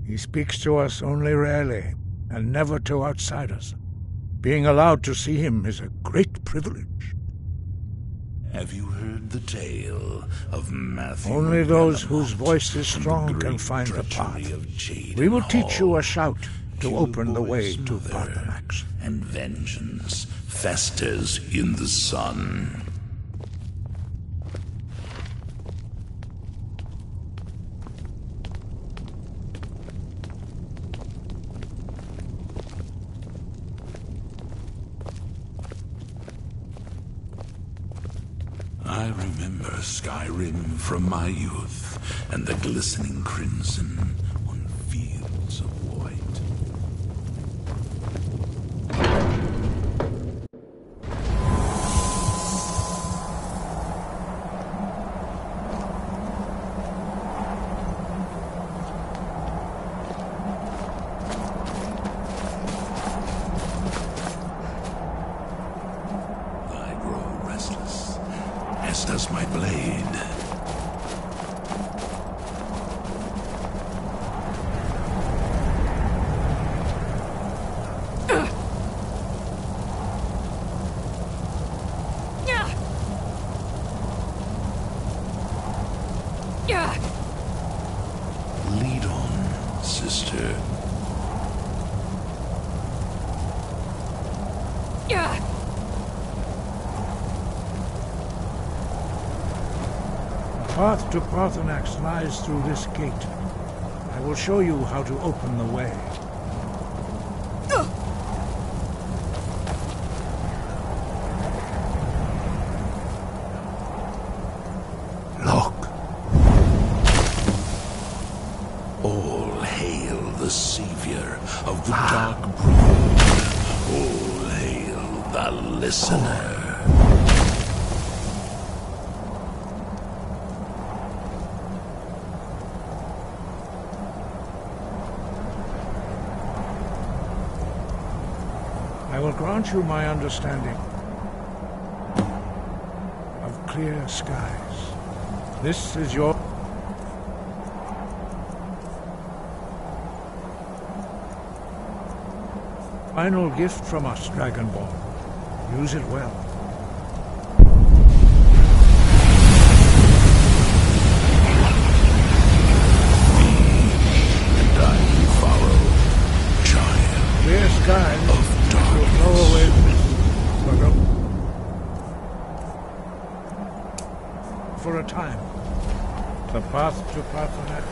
He speaks to us only rarely, and never to outsiders. Being allowed to see him is a great privilege. Have you heard the tale of Matthew? Only those whose voice is strong can find the path. We will teach you a shout to open the way to Paarthurnax. And vengeance festers in the sun. I remember Skyrim from my youth, and the glistening crimson on fields of white. I grow restless, as does my blade. Lead on, sister. The path to Paarthurnax lies through this gate. I will show you how to open the way. the savior of the Dark Brood. All hail the Listener. I will grant you my understanding of clear skies. This is your final gift from us, Dragonborn. Use it well. And I will follow, child. Clear skies will blow away for a time. The path to Pathanax.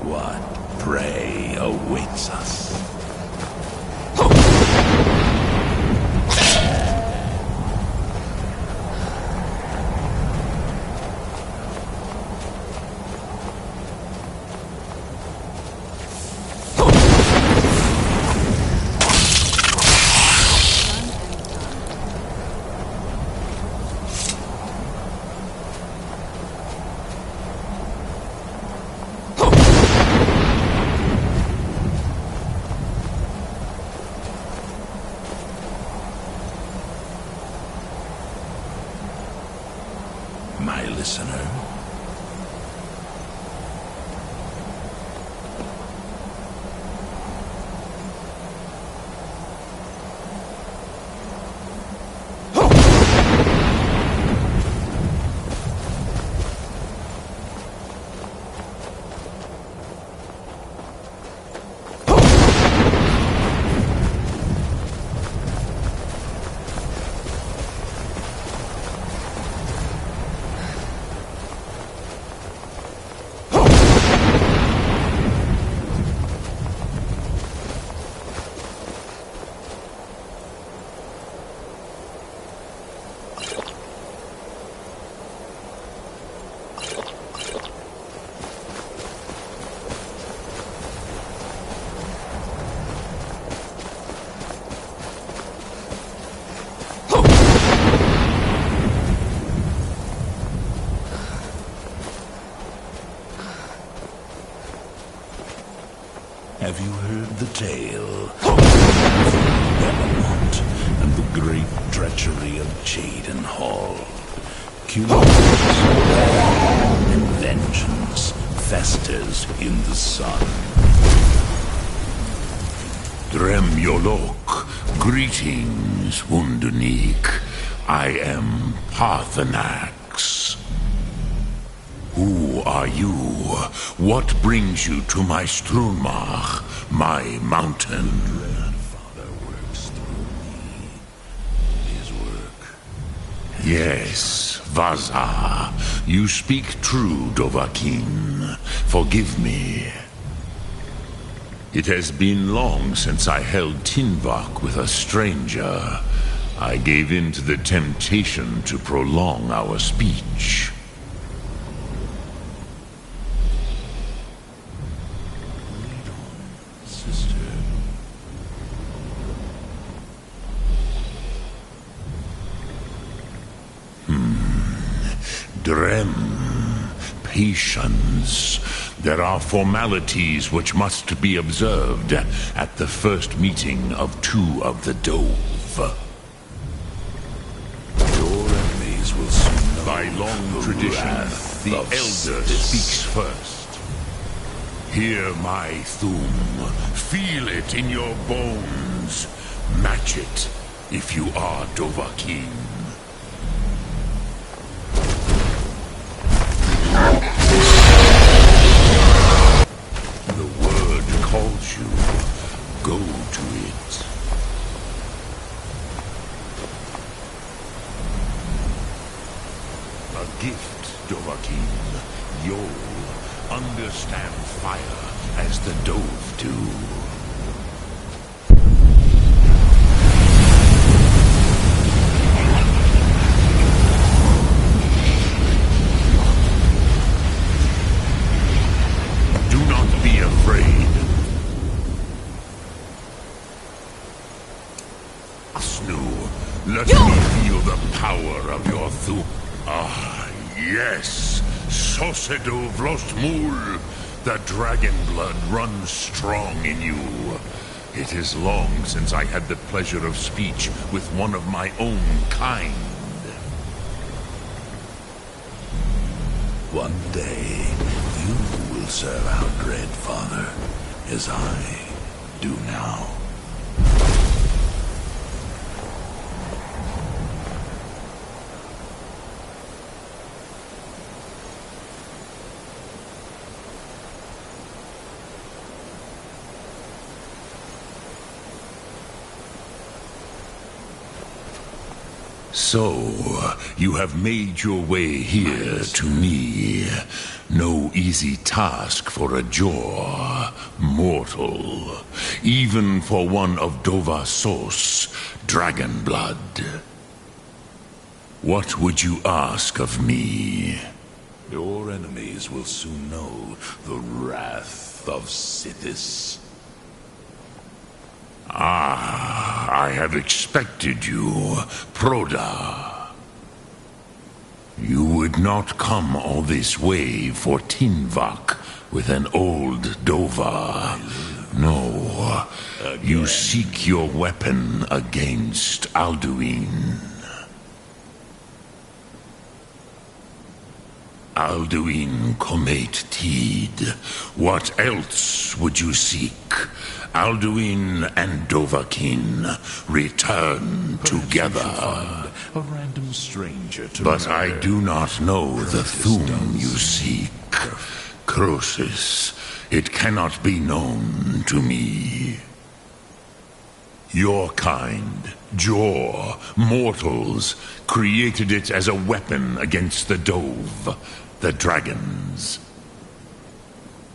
What prey awaits us? My listener. Have you heard the tale of Bellamont and the great treachery of Jaden Hall? Curiosity and vengeance festers in the sun. Dremyolok, greetings, Wundernik. I am Pathanax. Who are you? What brings you to my Strunmach, my mountain? Father works through me. His work. Yes, Vaza. You speak true, Dovahkiin. Forgive me. It has been long since I held Tinvak with a stranger. I gave in to the temptation to prolong our speech. Drem, patience. There are formalities which must be observed at the first meeting of two of the Dove. Your enemies will soon know. By long tradition, the Elder speaks first. Hear my Thum. Feel it in your bones. Match it if you are Dovahkiin. The word calls you. Go to it. A gift, Dovahkiin. You'll understand fire as the Dove do. Let me feel the power of your Thum. Ah, yes! Sosedo Vlostmul! The dragon blood runs strong in you. It is long since I had the pleasure of speech with one of my own kind. One day, you will serve our dread father, as I do now. So, you have made your way here to me. No easy task for a Jor, mortal. Even for one of Dovahsos, dragon blood. What would you ask of me? Your enemies will soon know the wrath of Sithis. Ah, I have expected you, Proda. You would not come all this way for Tinvak with an old Dova. No, you seek your weapon against Alduin. Alduin Comate Teed. What else would you seek? Alduin and Dovahkiin return together. A random stranger to but I do not know the Thum you seek. Croesus, it cannot be known to me. Your kind, Jor, mortals, created it as a weapon against the Dove, the dragons.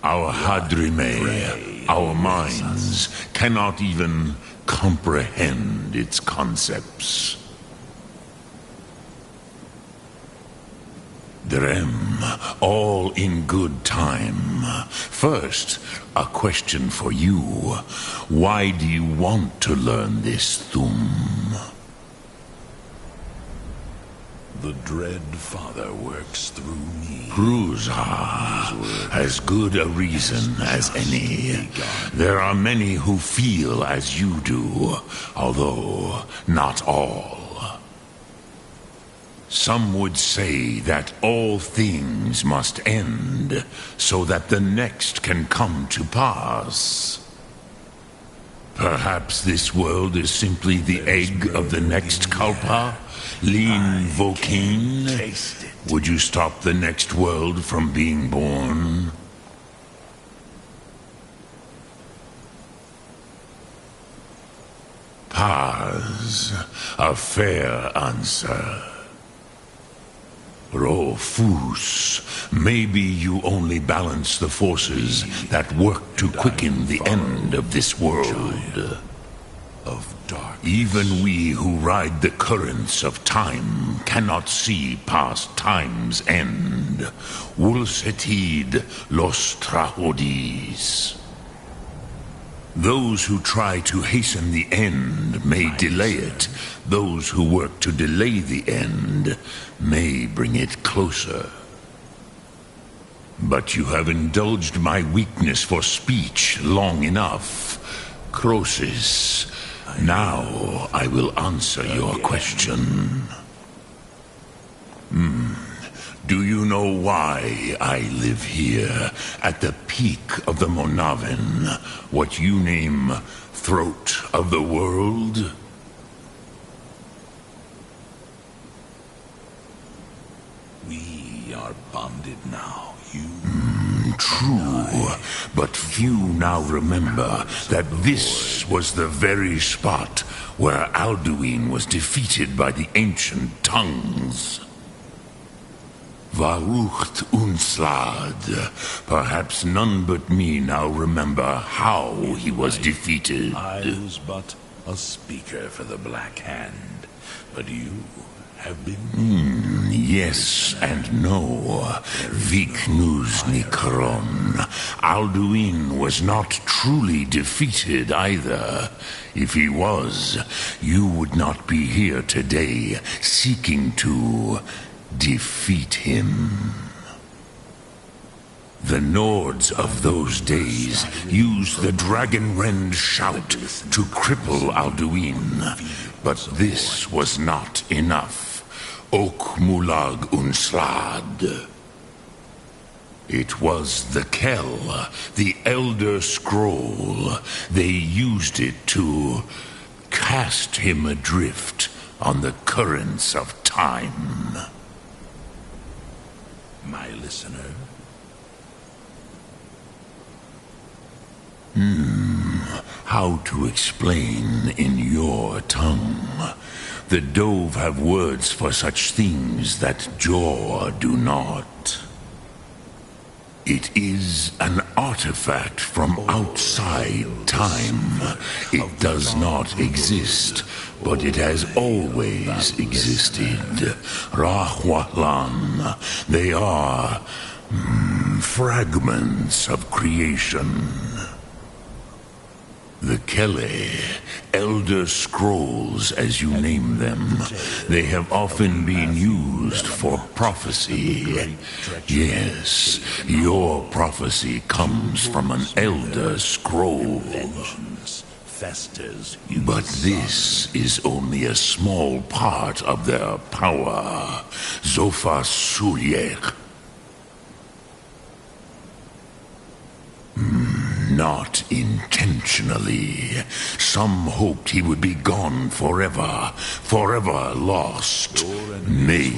Our Hadrime, our minds, cannot even comprehend its concepts. Drem, all in good time. First, a question for you. Why do you want to learn this Thum? The Dread Father works through me. Prusa, as good a reason as any. There are many who feel as you do, although not all. Some would say that all things must end, so that the next can come to pass. Perhaps this world is simply the egg of the next Kalpa? Lean Vokeen? Would you stop the next world from being born? Paz, a fair answer. Rofus, maybe you only balance the forces that work to quicken the end of this world. Of dark. Even we who ride the currents of time cannot see past time's end. Wulsetid los trahodis. Those who try to hasten the end may delay it. Those who work to delay the end may bring it closer. But you have indulged my weakness for speech long enough, Croesus. Now I will answer your question. Do you know why I live here, at the peak of the Monavin, what you name Throat of the World? We are bonded now, you... True, but few now remember that this was the very spot where Alduin was defeated by the ancient tongues. Varucht Unslad. Perhaps none but me now remember how he was defeated. I was but a speaker for the Black Hand, but you have been... yes and no. Viknus Nikron. Alduin was not truly defeated either. If he was, you would not be here today seeking to defeat him. The Nords of those days used the Dragonrend shout to cripple Alduin, but this was not enough. Ok Mulag Unslad. It was the Kell, the Elder Scroll. They used it to cast him adrift on the currents of time. My listener? How to explain in your tongue? The Dove have words for such things that Jor do not. It is an artifact from outside time. It does not exist, but it has always existed. Rahwalan. They are fragments of creation. The Kele, Elder Scrolls as you name them, they have often been used for prophecy. Yes, your prophecy comes from an Elder Scroll. But this is only a small part of their power. Zofa Suryek. Not intentionally. Some hoped he would be gone forever, forever lost. May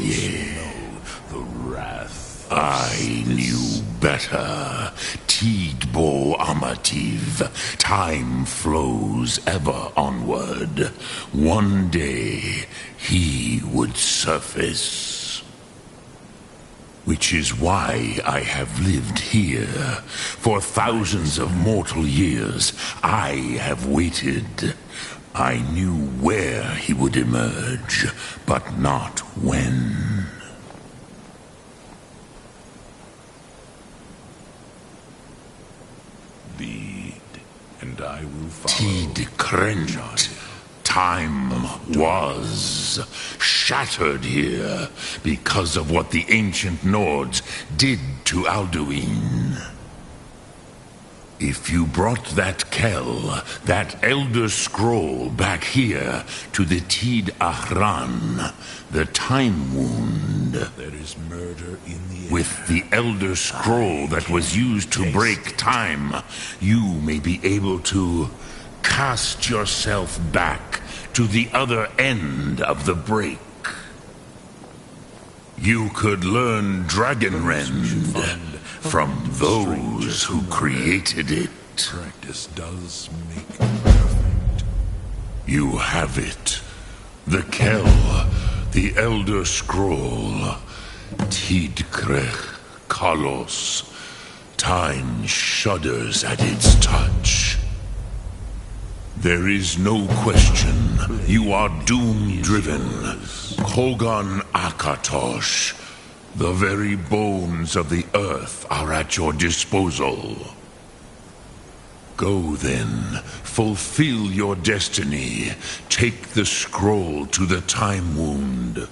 the wrath. I knew better. Tidbo Amativ. Time flows ever onward. One day he would surface. Which is why I have lived here. For thousands of mortal years, I have waited. I knew where he would emerge, but not when. Lead, and I will follow. Tid Krent. Time was shattered here because of what the ancient Nords did to Alduin. If you brought that Kell, that Elder Scroll back here to the Tid Ahran, the Time Wound, there is murder in the air. With the Elder Scroll that was used to break time, you may be able to cast yourself back to the other end of the break. You could learn Dragonrend from those who created it. Practice does make perfect. You have it. The Kell, the Elder Scroll, Tidkrech Kalos. Time shudders at its touch. There is no question. You are doom-driven. Kogan Akatosh. The very bones of the earth are at your disposal. Go then, fulfill your destiny. Take the scroll to the Time Wound.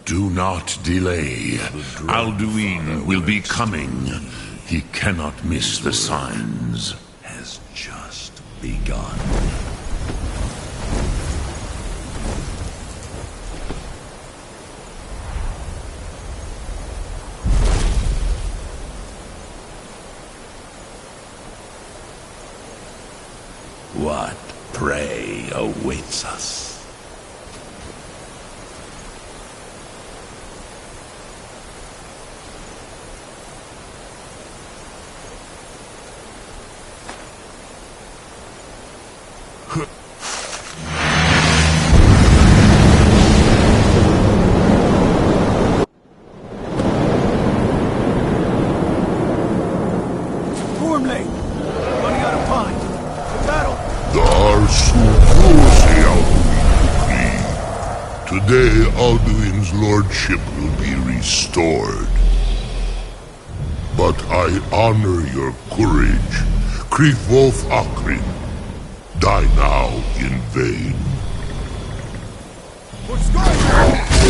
Do not delay. Alduin will be coming. He cannot miss the signs. Has just begun. What prey awaits us? Today, Alduin's lordship will be restored. But I honor your courage. Kriegwolf Akrin. Die now in vain. For Skyrim!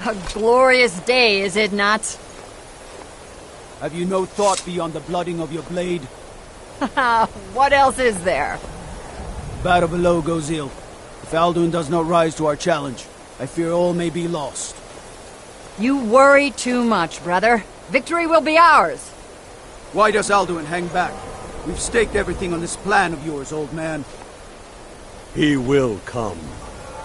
A glorious day, is it not? Have you no thought beyond the blooding of your blade? What else is there? Battle below goes ill. If Alduin does not rise to our challenge, I fear all may be lost. You worry too much, brother. Victory will be ours. Why does Alduin hang back? We've staked everything on this plan of yours, old man. He will come.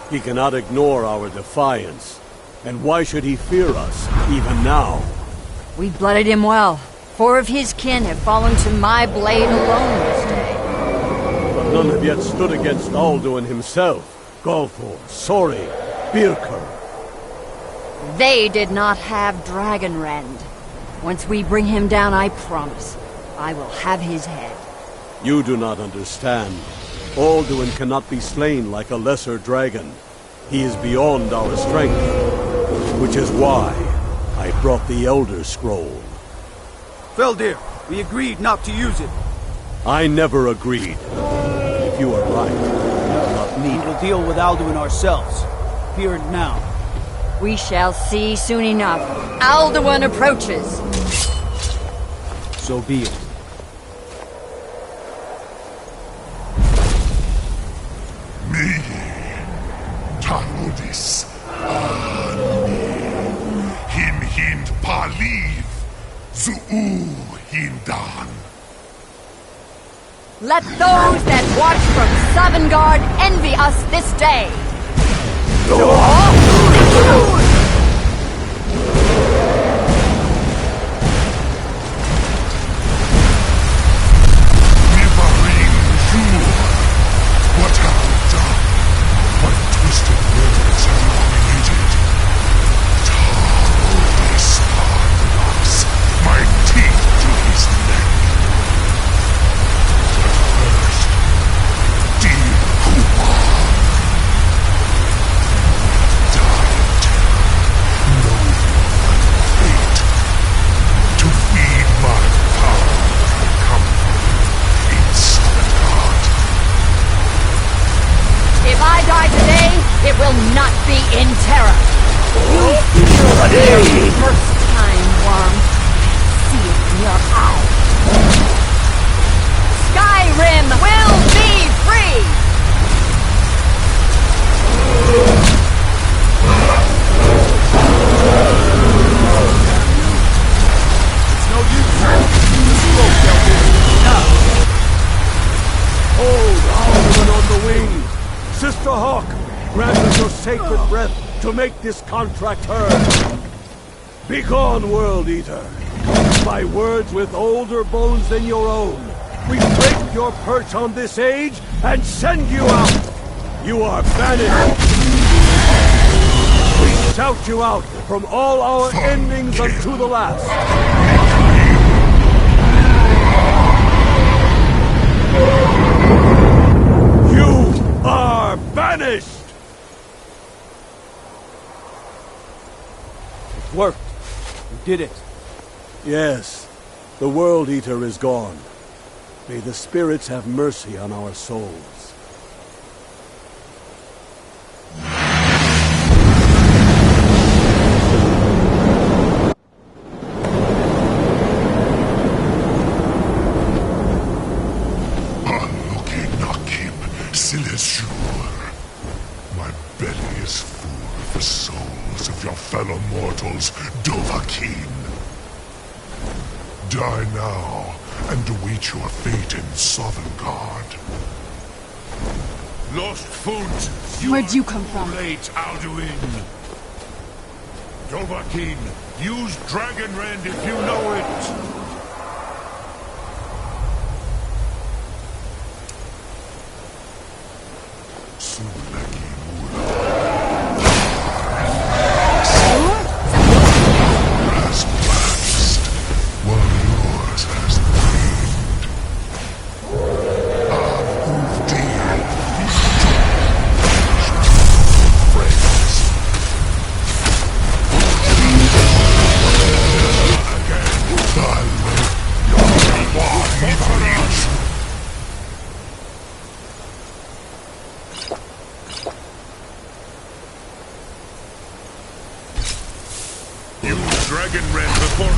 He cannot ignore our defiance. And why should he fear us, even now? We blooded him well. 4 of his kin have fallen to my blade alone this day. But none have yet stood against Alduin himself. Golthor, Sori, Birker. They did not have Dragonrend. Once we bring him down, I promise, I will have his head. You do not understand. Alduin cannot be slain like a lesser dragon. He is beyond our strength. Which is why I brought the Elder Scroll. Feldir, we agreed not to use it. I never agreed. If you are right, we do not need it. We will deal with Alduin ourselves. Here and now. We shall see soon enough. Alduin approaches. So be it. Me, Tanudis, Him Hind Paliv, Zuu Hindan. Let those that watch from Savangard envy us this day. What have we done? What twisted words have you created? Tarudis Arthas, my teeth to his neck. But first, dear Huma, die of terror, know your final fate. To feed my power and comfort in Savangard. If I die today, it will not be in terror. You feel the very first time, Worm. I see it in your eyes. Skyrim will be free! It's no use. The scroll shall be now. Hold Alduin on the wing! Sister Hawk, grant us your sacred breath to make this contract heard. Begone, World Eater. By words with older bones than your own, we break your perch on this age and send you out. You are banished! We shout you out from all our endings unto the last! You are banished! It worked. You did it. Yes, the World Eater is gone. May the spirits have mercy on our souls. My belly is full of the souls of your fellow mortals, Dovahkiin. Die now, and await your fate in Sovngarde. Lost Foot! Where'd you come from? Late, Alduin. Dovahkiin, use Dragon Rend if you know it! Dragon Rend before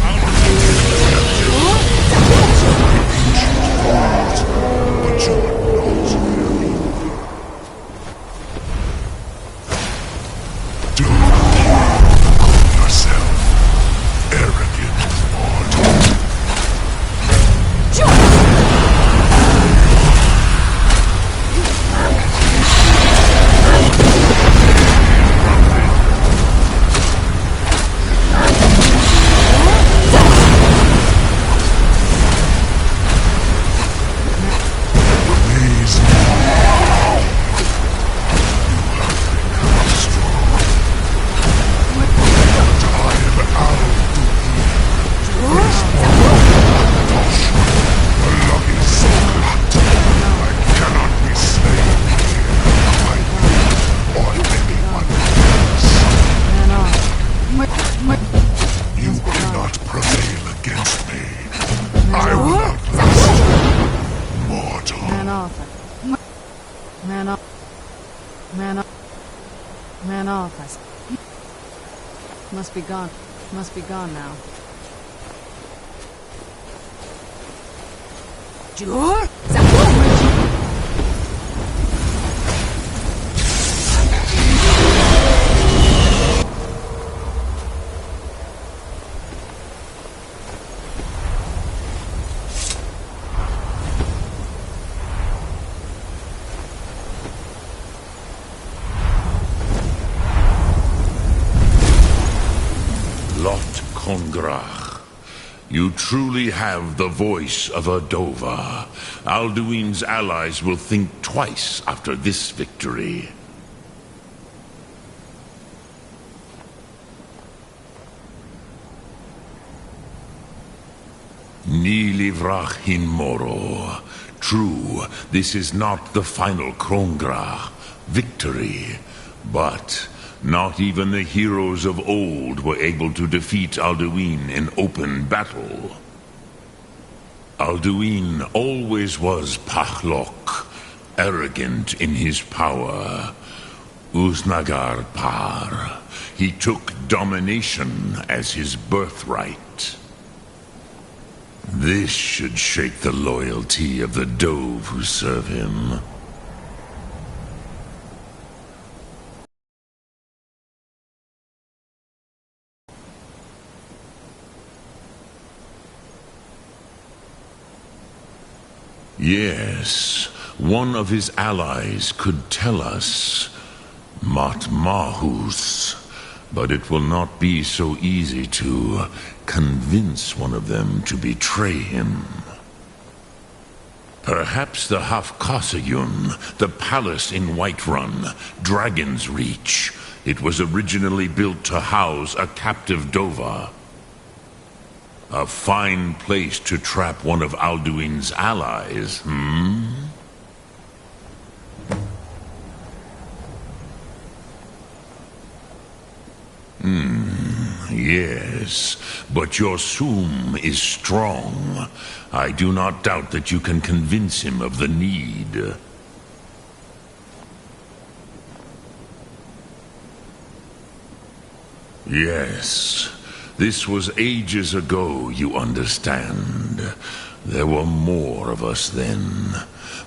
Man off, I said. Must be gone. Must be gone now. Sure? Kongrach, you truly have the voice of a Dova. Alduin's allies will think twice after this victory. Ni livrach hin moro. True, this is not the final Kongrach victory, but not even the heroes of old were able to defeat Alduin in open battle. Alduin always was Pachlok, arrogant in his power. Uznagar Par. He took domination as his birthright. This should shake the loyalty of the Dove who serve him. Yes, one of his allies could tell us. Matmahus. But it will not be so easy to convince one of them to betray him. Perhaps the Hafkasayun, the palace in Whiterun, Dragon's Reach. It was originally built to house a captive Dova. A fine place to trap one of Alduin's allies, Yes, but your Soom is strong. I do not doubt that you can convince him of the need. Yes, this was ages ago, you understand. There were more of us then.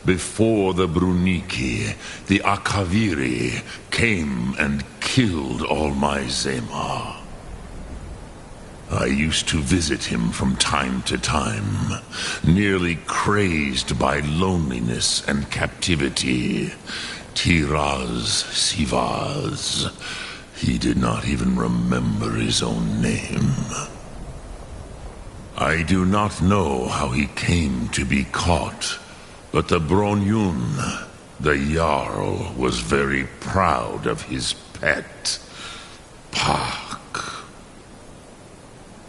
Before the Bruniki, the Akaviri came and killed all my Zema. I used to visit him from time to time, nearly crazed by loneliness and captivity. Tiraz Sivaz. He did not even remember his own name. I do not know how he came to be caught, but the Bronyun, the Jarl, was very proud of his pet, Pak.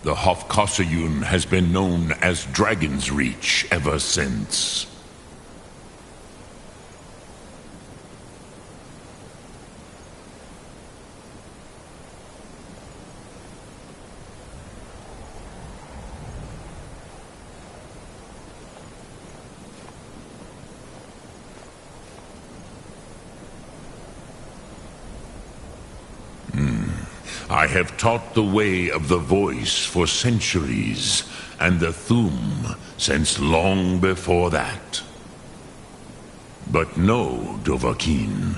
The Hofkasayun has been known as Dragon's Reach ever since. I have taught the way of the voice for centuries, and the Thum since long before that. But no, Dovahkiin.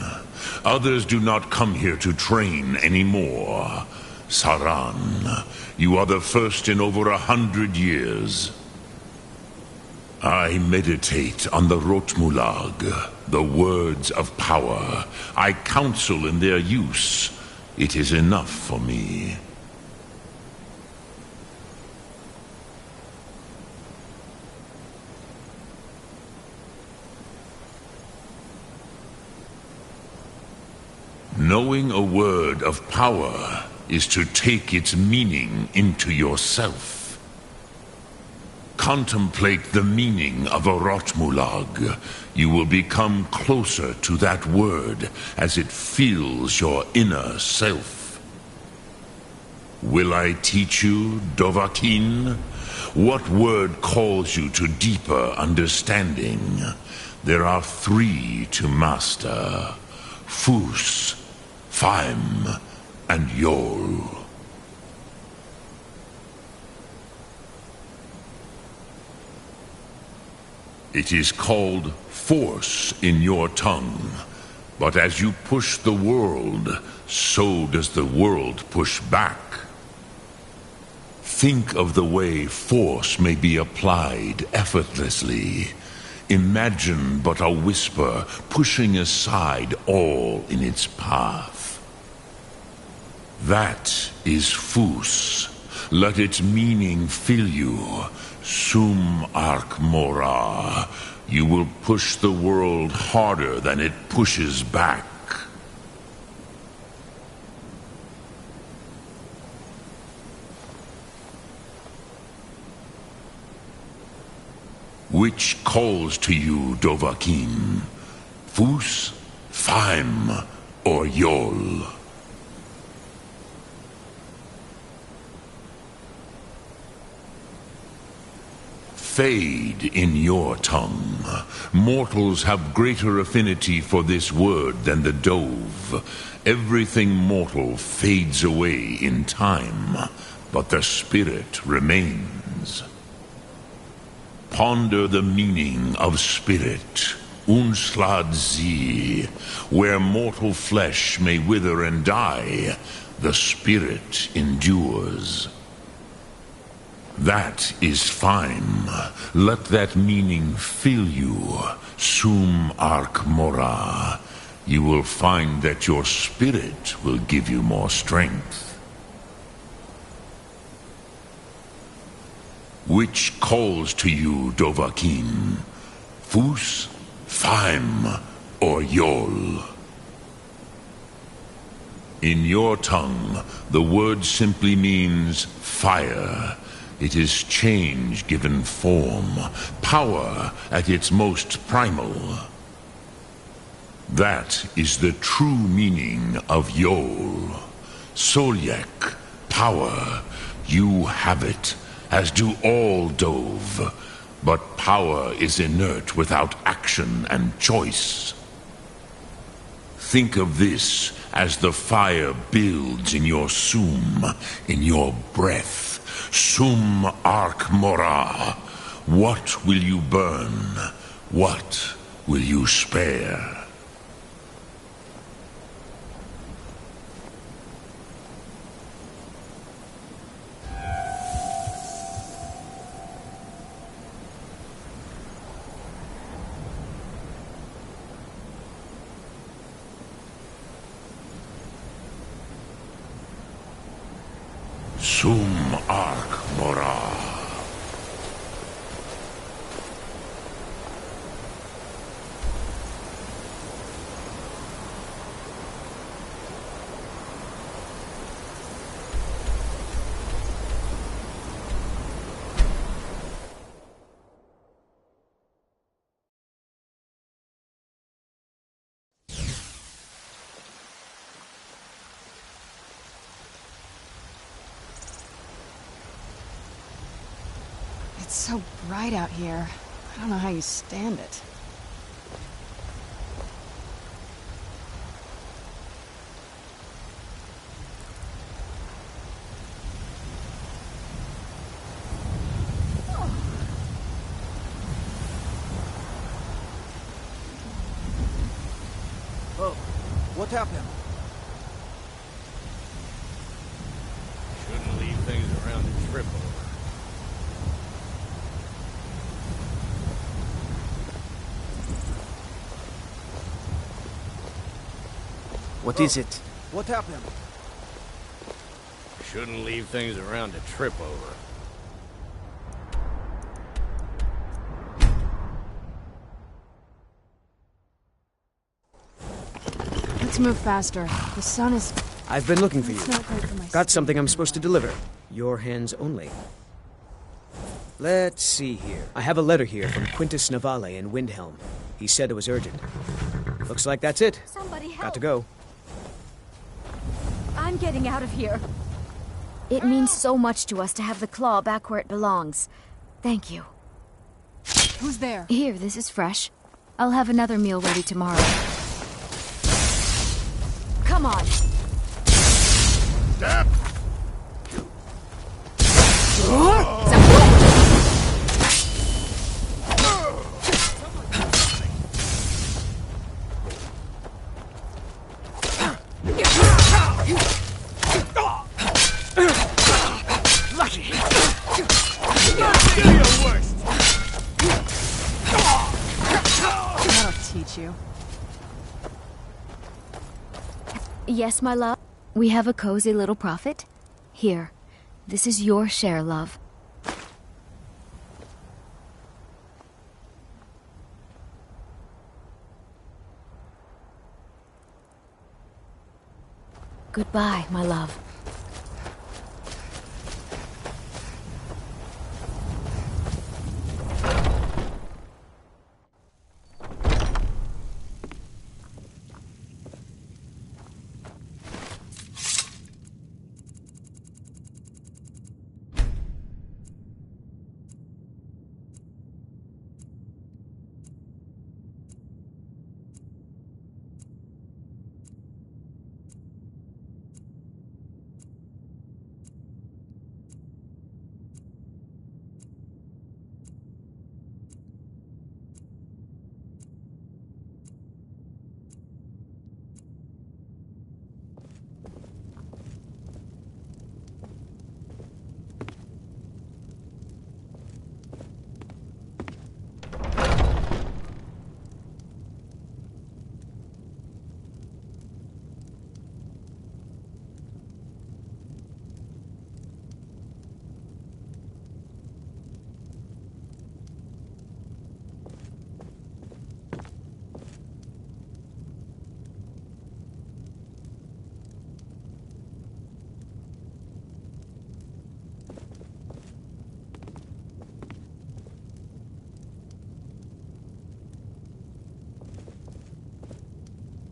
Others do not come here to train anymore. Saran, you are the first in over 100 years. I meditate on the Rotmulag, the words of power. I counsel in their use. It is enough for me. Knowing a word of power is to take its meaning into yourself. Contemplate the meaning of a Rotmulag. You will become closer to that word as it fills your inner self. Will I teach you, Dovahkiin? What word calls you to deeper understanding? There are 3 to master: Fus, Faim, and Yol. It is called force in your tongue, but as you push the world, so does the world push back. Think of the way force may be applied effortlessly. Imagine but a whisper pushing aside all in its path. That is Fus. Let its meaning fill you. Sum Ark Mora. You will push the world harder than it pushes back. Which calls to you, Dovahkiin? Fus, Faim, or Yol? Fade in your tongue. Mortals have greater affinity for this word than the Dove. Everything mortal fades away in time, but the spirit remains. Ponder the meaning of spirit, Unslad Zi. Where mortal flesh may wither and die, the spirit endures. That is fine. Let that meaning fill you, Sum Ark Mora. You will find that your spirit will give you more strength. Which calls to you, Dovahkiin? Fus, Faim, or Yol. In your tongue, the word simply means fire. It is change given form, power at its most primal. That is the true meaning of Yol. Solyek, power. You have it, as do all Dove. But power is inert without action and choice. Think of this as the fire builds in your sum, in your breath. Sum Arc Mora. What will you burn? What will you spare? Sum Arc Mora. It's so bright out here. I don't know how you stand it. Oh, what happened? Shouldn't leave things around to trip over. What is it? What happened? Shouldn't leave things around to trip over. Let's move faster. The sun is... I've been looking for It's you. not great for my Got something I'm supposed to deliver. Your hands only. Let's see here. I have a letter here from Quintus Navale in Windhelm. He said it was urgent. Looks like that's it. Somebody help. Got to go. I'm getting out of here. It means so much to us to have the claw back where it belongs. Thank you. Who's there? Here, this is fresh. I'll have another meal ready tomorrow. Come on. Step! Lucky. That'll teach you. Yes, my love? We have a cozy little profit? Here. This is your share, love. Goodbye, my love.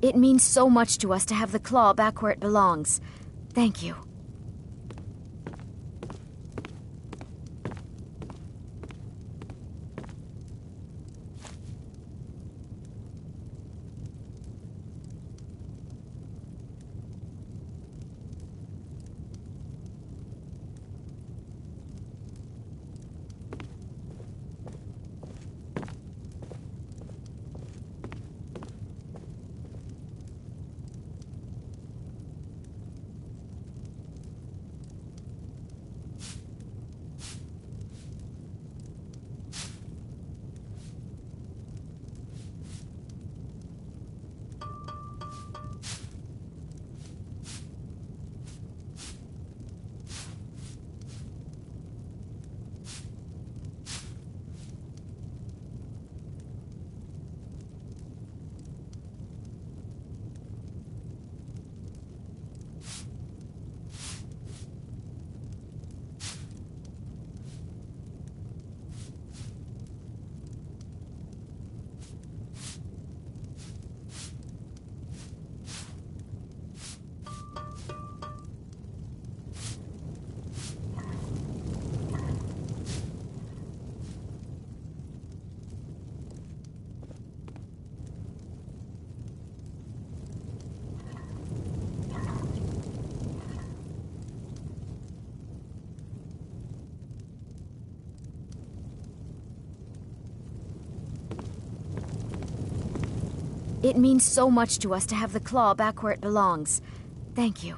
It means so much to us to have the claw back where it belongs. Thank you. It means so much to us to have the claw back where it belongs. Thank you.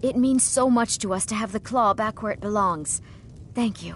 It means so much to us to have the claw back where it belongs. Thank you.